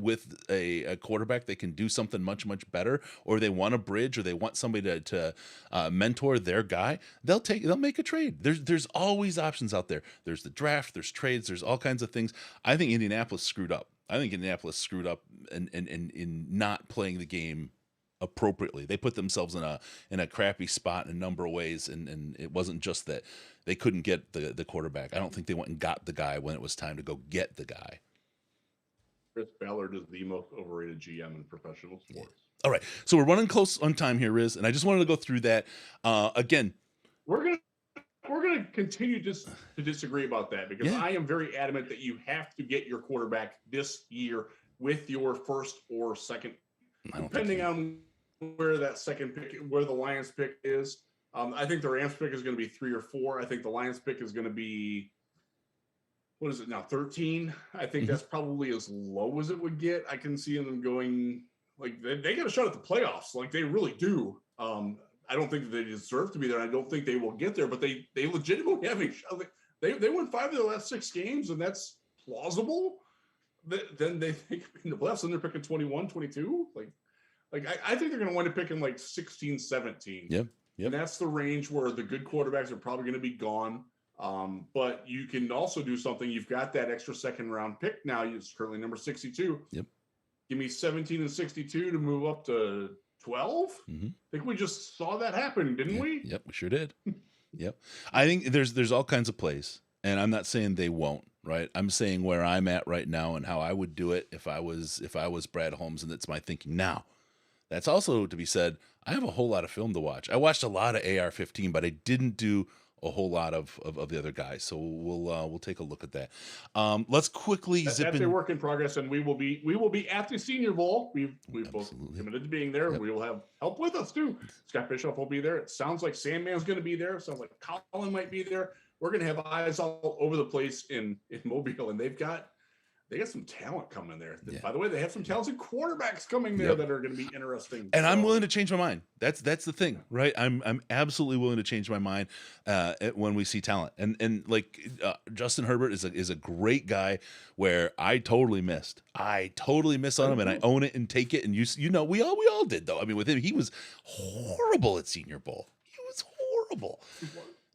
Speaker 1: a quarterback they can do something much, much better, or they want a bridge, or they want somebody to mentor their guy, they'll make a trade. There's always options out there. There's the draft, there's trades, there's all kinds of things. I think Indianapolis screwed up. In not playing the game appropriately. They put themselves in a crappy spot in a number of ways, and it wasn't just that they couldn't get the quarterback. I don't think they went and got the guy when it was time to go get the guy.
Speaker 2: Chris Ballard is the most overrated GM in professional sports.
Speaker 1: Yeah. All right, so we're running close on time here, Riz, and I just wanted to go through that again.
Speaker 2: We're gonna continue to disagree about that, because I am very adamant that you have to get your quarterback this year with your first or second, depending on where that second pick, where the Lions pick is. I think the Rams pick is going to be 3 or 4. I think the Lions pick is going to be, what is it now, 13? I think that's probably as low as it would get. I can see them going, like, they got a shot at the playoffs. Like, they really do. I don't think that they deserve to be there. I don't think they will get there, but they legitimately have a shot. They won 5 of their last 6 games, and that's plausible. Then they think in the playoffs, and they're picking 21, 22. I think they're going to wind up picking like 16, 17.
Speaker 1: Yep.
Speaker 2: And that's the range where the good quarterbacks are probably going to be gone. But you can also do something. You've got that extra second round pick now. It's currently number 62.
Speaker 1: Yep.
Speaker 2: Give me 17 and 62 to move up to 12. I think we just saw that happen, didn't we?
Speaker 1: Yep, we sure did. Yep. I think there's all kinds of plays, and I'm not saying they won't. Right, I'm saying where I'm at right now and how I would do it if I was Brad Holmes, and that's my thinking now. That's also to be said. I have a whole lot of film to watch. I watched a lot of AR-15, but I didn't do a whole lot of the other guys. So we'll take a look at that. Let's quickly zip in.
Speaker 2: That's a work in progress, and we will be at the Senior Bowl. We've both committed to being there. Yep. We will have help with us too. Scott Bishop will be there. It sounds like Sandman's going to be there. It sounds like Colin might be there. We're going to have eyes all over the place in Mobile, and they got some talent coming there. Yeah. By the way, they have some talented quarterbacks coming there that are going to be interesting.
Speaker 1: And I'm willing to change my mind. That's the thing, right? I'm absolutely willing to change my mind when we see talent. And Justin Herbert is a great guy where I totally missed on him, and I own it and take it. And we all did though. I mean, with him, he was horrible at Senior Bowl. He was horrible.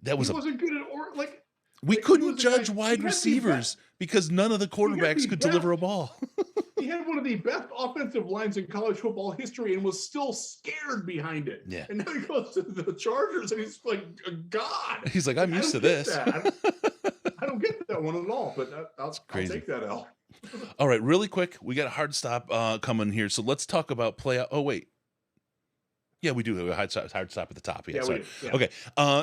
Speaker 1: He
Speaker 2: wasn't good at
Speaker 1: we couldn't judge wide receivers because none of the quarterbacks could deliver a ball.
Speaker 2: He had one of the best offensive lines in college football history and was still scared behind it.
Speaker 1: Yeah.
Speaker 2: And now he goes to the Chargers and he's like a god.
Speaker 1: He's like, I'm used to this.
Speaker 2: I don't get that one at all, but I'll take that L.
Speaker 1: All right, really quick. We got a hard stop coming here. So let's talk about playoff. Oh, wait. Yeah, we do have a hard stop at the top. Yeah, sorry. Yeah. Okay.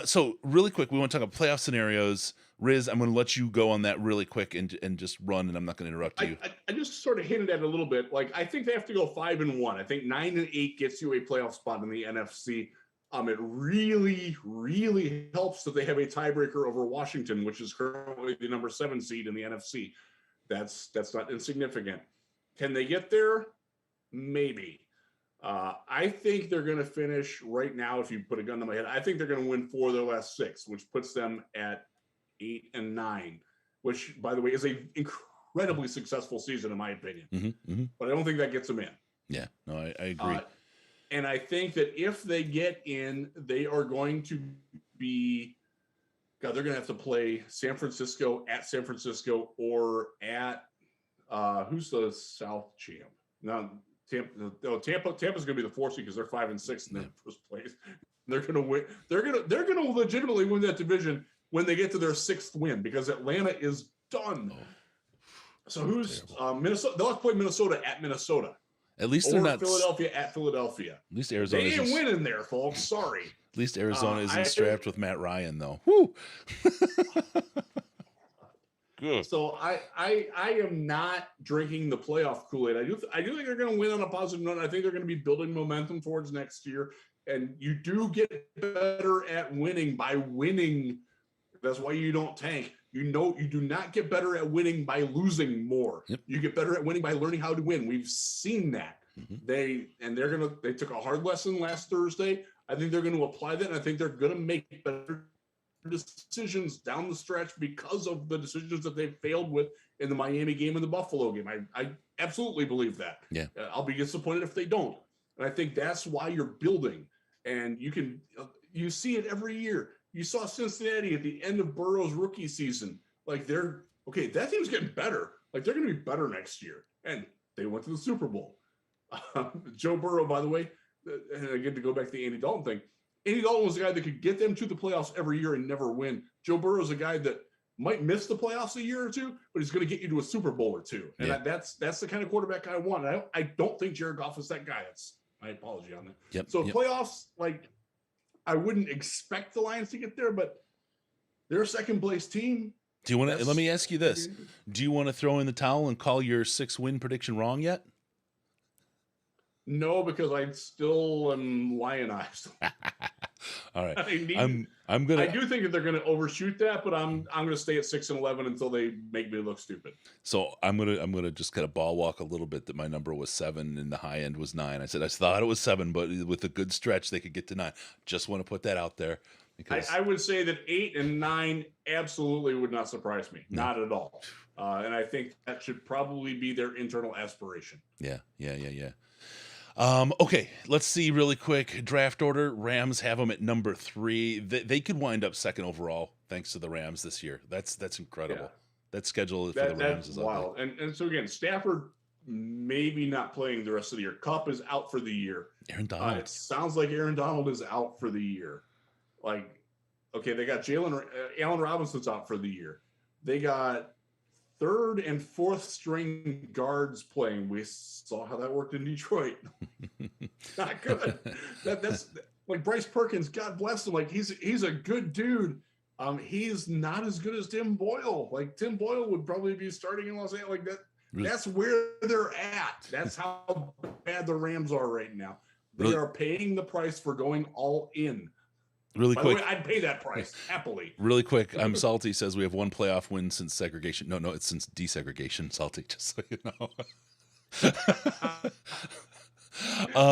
Speaker 1: So really quick, we want to talk about playoff scenarios. Riz, I'm going to let you go on that really quick and just run, and I'm not going to interrupt you.
Speaker 2: I just sort of hinted at it a little bit. Like, I think they have to go 5-1. I think 9-8 gets you a playoff spot in the NFC. It really, really helps that they have a tiebreaker over Washington, which is currently the number 7 seed in the NFC. That's not insignificant. Can they get there? Maybe. I think they're going to finish right now. If you put a gun to my head, I think they're going to win 4 of their last 6, which puts them at 8-9, which, by the way, is a incredibly successful season in my opinion. But I don't think that gets them in.
Speaker 1: Yeah, no, I agree.
Speaker 2: And I think that if they get in, they are going to be. God, they're going to have to play San Francisco at San Francisco or at who's the South champ? No. Tampa's going to be the 4th seed because they're 5-6 in their first place. They're going to win. They're going to legitimately win that division when they get to their 6th win, because Atlanta is done. So who's Minnesota? They'll have to play Minnesota at Minnesota.
Speaker 1: At least they're not
Speaker 2: Philadelphia at Philadelphia.
Speaker 1: At least Arizona.
Speaker 2: They ain't winning there, folks. Sorry.
Speaker 1: At least Arizona isn't strapped with Matt Ryan, though. Woo. Good.
Speaker 2: So I am not drinking the playoff Kool-Aid. I do think they're going to win on a positive note. I think they're going to be building momentum towards next year. And you do get better at winning by winning. That's why you don't tank. You do not get better at winning by losing more.
Speaker 1: Yep.
Speaker 2: You get better at winning by learning how to win. We've seen that. They took a hard lesson last Thursday. I think they're going to apply that, and I think they're going to make better decisions down the stretch because of the decisions that they've failed with in the Miami game and the Buffalo game. I absolutely believe that.
Speaker 1: Yeah.
Speaker 2: I'll be disappointed if they don't. And I think that's why you're building. And you see it every year. You saw Cincinnati at the end of Burrow's rookie season. Like that team's getting better. Like they're going to be better next year. And they went to the Super Bowl. Joe Burrow, by the way, and again, to go back to the Andy Dalton thing, Andy Dalton was a guy that could get them to the playoffs every year and never win. Joe Burrow is a guy that might miss the playoffs a year or two, but he's going to get you to a Super Bowl or two. And that's the kind of quarterback I want. I don't think Jared Goff is that guy. That's my apology on that.
Speaker 1: Yep.
Speaker 2: So playoffs, like I wouldn't expect the Lions to get there, but they're a second place team.
Speaker 1: Do you want to? Let me ask you this: do you want to throw in the towel and call your 6-win prediction wrong yet?
Speaker 2: No, because I still am lionized.
Speaker 1: All right.
Speaker 2: I do think that they're going to overshoot that, but I'm going to stay at 6-11 until they make me look stupid.
Speaker 1: So I'm gonna just kind of ball walk a little bit that my number was 7 and the high end was 9. I said I thought it was 7, but with a good stretch they could get to 9. Just want to put that out there because
Speaker 2: I would say that 8 and 9 absolutely would not surprise me, not at all. And I think that should probably be their internal aspiration.
Speaker 1: Yeah. Okay, let's see really quick. Draft order. Rams have them at number 3. They could wind up second overall thanks to the Rams this year. That's incredible. Yeah. That schedule for the Rams is
Speaker 2: wild. And so again, Stafford maybe not playing the rest of the year. Kupp is out for the year.
Speaker 1: Aaron Donald.
Speaker 2: It sounds like Aaron Donald is out for the year. Like, okay, they got Allen Robinson's out for the year. They got 3rd and 4th string guards playing. We saw how that worked in Detroit. Not good. That's like Bryce Perkins. God bless him. Like he's a good dude. He's not as good as Tim Boyle. Like Tim Boyle would probably be starting in Los Angeles. Like that. Really? That's where they're at. That's how bad the Rams are right now. They are paying the price for going all in.
Speaker 1: Really quick,
Speaker 2: way, I'd pay that price happily.
Speaker 1: Really quick, Salty says we have 1 playoff win since segregation. No, it's since desegregation. Salty, just so you know.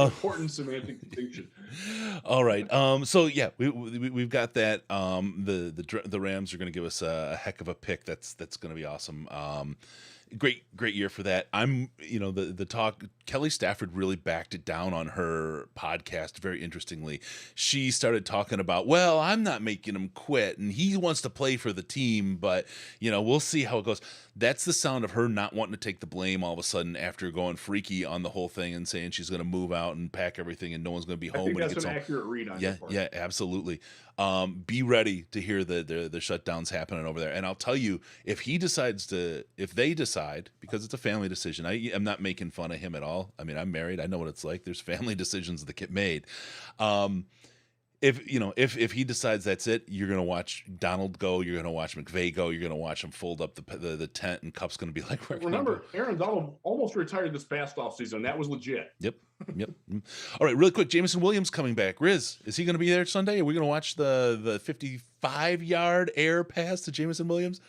Speaker 2: Important semantic distinction.
Speaker 1: All right. So yeah, we've got that. The Rams are going to give us a heck of a pick. That's going to be awesome. Great year for that. The talk, Kelly Stafford really backed it down on her podcast. Very interestingly, she started talking about, well, I'm not making him quit and he wants to play for the team, but we'll see how it goes. That's the sound of her not wanting to take the blame all of a sudden after going freaky on the whole thing and saying she's going to move out and pack everything and no one's going to be home when he gets home.
Speaker 2: That's an accurate read on your part.
Speaker 1: Yeah, absolutely. Be ready to hear the shutdowns happening over there. And I'll tell you, if they decide, because it's a family decision, I'm not making fun of him at all. I mean, I'm married. I know what it's like. There's family decisions that get made. If he decides that's it, you're going to watch Donald go, you're going to watch McVay go, you're going to watch him fold up the tent, and Kupp's going to be like,
Speaker 2: remember, Aaron Donald almost retired this past offseason. That was legit.
Speaker 1: Yep. All right, really quick, Jameson Williams coming back. Riz, is he going to be there Sunday? Are we going to watch the 55-yard air pass to Jameson Williams?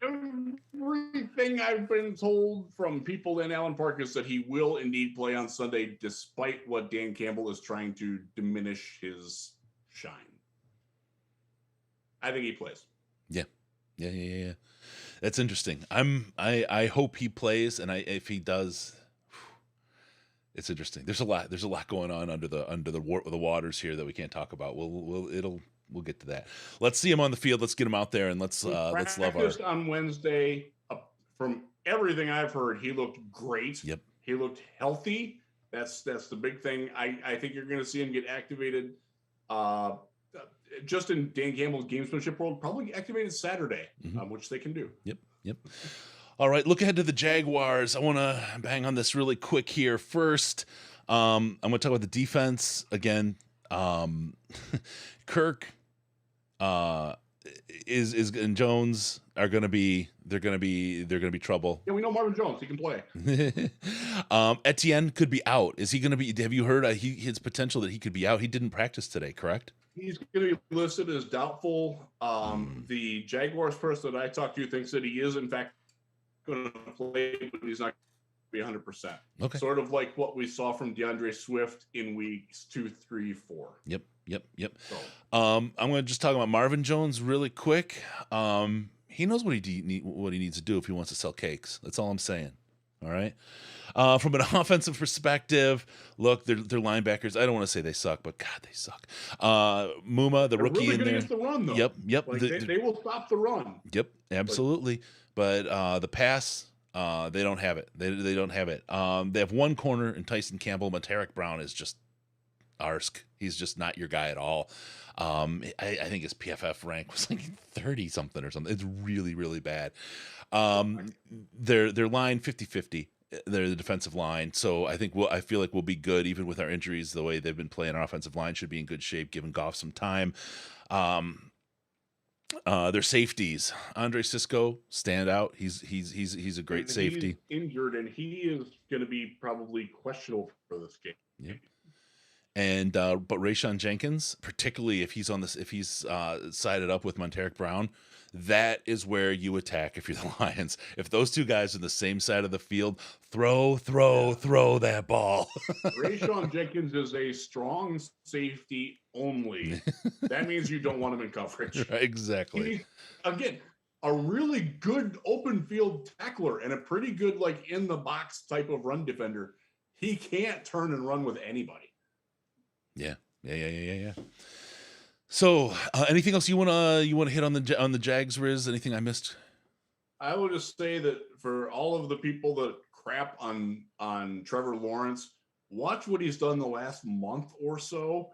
Speaker 2: Everything I've been told from people in Allen Park is that he will indeed play on Sunday, despite what Dan Campbell is trying to diminish his shine. I think he plays.
Speaker 1: Yeah. That's interesting. I hope he plays, and if he does, it's interesting. There's a lot going on under the waters here that we can't talk about. We'll get to that. Let's see him on the field. Let's get him out there, and let's love our.
Speaker 2: On Wednesday, from everything I've heard, he looked great.
Speaker 1: Yep.
Speaker 2: He looked healthy. That's the big thing. I think you're going to see him get activated. Just in Dan Campbell's gamesmanship world, probably activated Saturday, which they can do.
Speaker 1: Yep. All right, look ahead to the Jaguars. I want to bang on this really quick here. First, I'm going to talk about the defense again. Kirk is and Jones are going to be trouble.
Speaker 2: Yeah, we know Marvin Jones. He can play.
Speaker 1: Etienne could be out. Is he going to be? Have you heard his potential that he could be out? He didn't practice today, correct?
Speaker 2: He's going to be listed as doubtful. The Jaguars person that I talked to thinks that he is in fact going to play, but he's not be 100%.
Speaker 1: Okay.
Speaker 2: Sort of like what we saw from DeAndre Swift in weeks 2, 3, 4.
Speaker 1: Yep.
Speaker 2: So,
Speaker 1: I'm going to just talk about Marvin Jones really quick. He knows what he needs to do if he wants to sell cakes. That's all I'm saying. All right. From an offensive perspective, look, they're linebackers. I don't want to say they suck, but God, they suck. Muma, the rookie
Speaker 2: really
Speaker 1: in
Speaker 2: good
Speaker 1: there.
Speaker 2: against the run, though.
Speaker 1: Yep.
Speaker 2: Like they will stop the run.
Speaker 1: Yep, absolutely. But the pass, they don't have it. They don't have it. They have one corner in Tyson Campbell, but Tarek Brown is just arsk. He's just not your guy at all. I think his PFF rank was like 30 something or something. It's really, really bad. Their line 50-50. They're the defensive line, so I feel like we'll be good even with our injuries. The way they've been playing, our offensive line should be in good shape, giving Goff some time. Their safeties, Andre Cisco, stand out. He's a great safety.
Speaker 2: He's injured, and he is going to be probably questionable for this game.
Speaker 1: Yeah. And but Rayshon Jenkins, particularly if he's sided up with Monteric Brown, that is where you attack if you're the Lions. If those two guys are on the same side of the field, throw that ball.
Speaker 2: Rayshon Jenkins is a strong safety only. That means you don't want him in coverage.
Speaker 1: Exactly.
Speaker 2: Again, a really good open field tackler and a pretty good like in the box type of run defender. He can't turn and run with anybody.
Speaker 1: Yeah. So, anything else you wanna hit on the Jags, Riz? Anything I missed?
Speaker 2: I will just say that for all of the people that crap on Trevor Lawrence, watch what he's done the last month or so.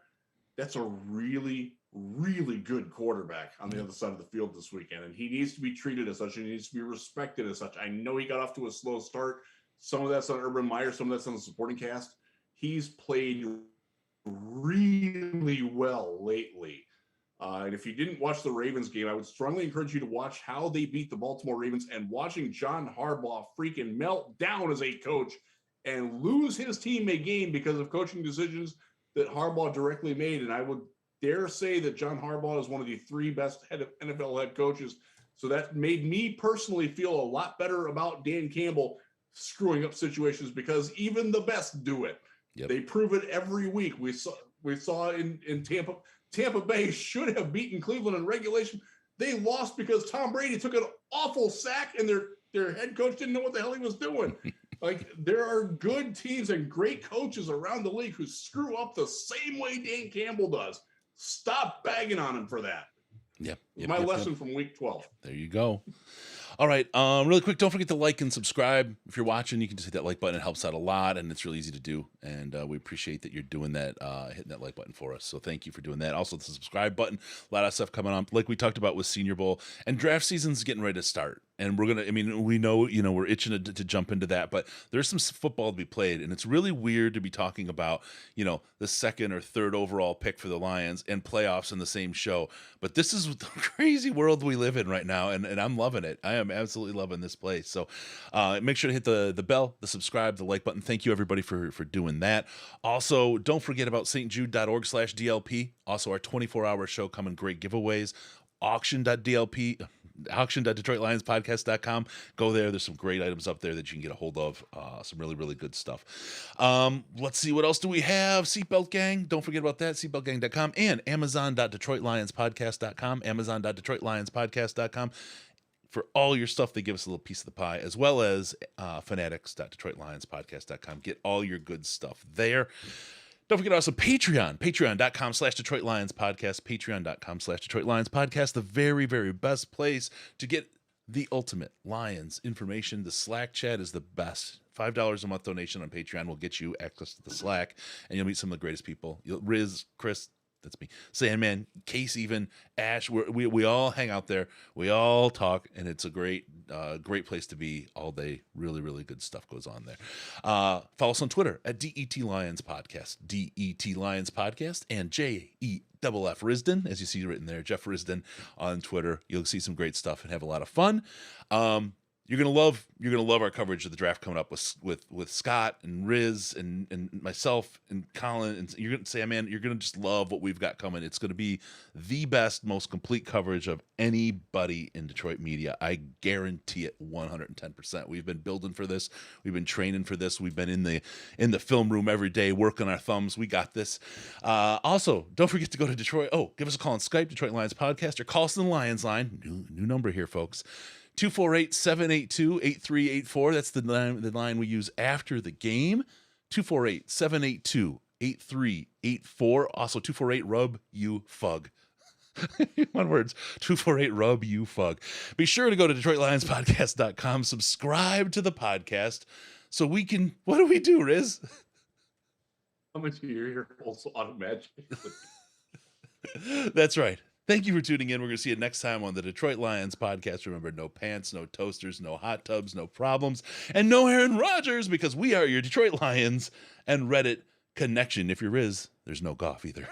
Speaker 2: That's a really, really good quarterback on the other side of the field this weekend, and he needs to be treated as such. And he needs to be respected as such. I know he got off to a slow start. Some of that's on Urban Meyer, some of that's on the supporting cast. He's played really well lately. And if you didn't watch the Ravens game, I would strongly encourage you to watch how they beat the Baltimore Ravens and watching John Harbaugh freaking melt down as a coach and lose his team a game because of coaching decisions that Harbaugh directly made. And I would dare say that John Harbaugh is one of the 3 best NFL head coaches. So that made me personally feel a lot better about Dan Campbell screwing up situations because even the best do it. Yep. They prove it every week. We saw in Tampa. Tampa Bay should have beaten Cleveland in regulation. They lost because Tom Brady took an awful sack and their head coach didn't know what the hell he was doing. Like, there are good teams and great coaches around the league who screw up the same way Dan Campbell does. Stop bagging on him for that.
Speaker 1: Yep.
Speaker 2: My lesson from week 12.
Speaker 1: There you go. All right. Really quick, don't forget to like and subscribe. If you're watching, you can just hit that like button. It helps out a lot, and it's really easy to do. And we appreciate that you're doing that, hitting that like button for us. So thank you for doing that. Also, the subscribe button. A lot of stuff coming on, like we talked about with Senior Bowl. And draft season's getting ready to start. And we're we know, we're itching to jump into that. But there's some football to be played. And it's really weird to be talking about, the 2nd or 3rd overall pick for the Lions and playoffs in the same show. But this is the crazy world we live in right now. And I'm loving it. I am absolutely loving this place. So make sure to hit the bell, the subscribe, the like button. Thank you, everybody, for doing that. Also, don't forget about stjude.org/DLP. Also, our 24-hour show coming, great giveaways. Auction.DetroitLionsPodcast.com. Go there. There's some great items up there that you can get a hold of. Some really, really good stuff. Let's see. What else do we have? Seatbelt Gang. Don't forget about that. Seatbeltgang.com and Amazon.DetroitLionsPodcast.com. Amazon.DetroitLionsPodcast.com. For all your stuff, they give us a little piece of the pie, as well as fanatics.DetroitLionsPodcast.com. Get all your good stuff there. Don't forget also Patreon, patreon.com/Detroit Lions Podcast, patreon.com/Detroit Lions Podcast, the very, very best place to get the ultimate Lions information. The Slack chat is the best. $5 a month donation on Patreon will get you access to the Slack, and you'll meet some of the greatest people. Riz, Chris, that's me, Sandman, Case, even Ash. We all hang out there. We all talk, and it's a great place to be all day. Really, really good stuff goes on there. Follow us on Twitter at DET Lions Podcast, DET Lions Podcast, and JEFF Risden, as you see written there, Jeff Risden on Twitter. You'll see some great stuff and have a lot of fun. You're gonna love our coverage of the draft coming up with Scott and Riz and myself and Colin, and you're gonna say, man, you're gonna just love what we've got coming. It's gonna be the best, most complete coverage of anybody in Detroit media. I guarantee it 110%. We've been building for this, we've been training for this, we've been in the film room every day working our thumbs. We got this. Also, don't forget to go to Detroit. Oh, give us a call on Skype, Detroit Lions Podcast, or call us on the Lions line. New number here, folks. 248-782-8384. That's the line we use after the game. 248-782-8384. Also 248-RUB-YOU-FUG. One word. 248-RUB-YOU-FUG. Be sure to go to DetroitLionsPodcast.com. Subscribe to the podcast so we can... What do we do, Riz?
Speaker 2: Come into your ear holes automatically.
Speaker 1: That's right. Thank you for tuning in. We're going to see you next time on the Detroit Lions podcast. Remember, no pants, no toasters, no hot tubs, no problems, and no Aaron Rodgers, because we are your Detroit Lions and Reddit connection. If you're Riz, there's no Goff either.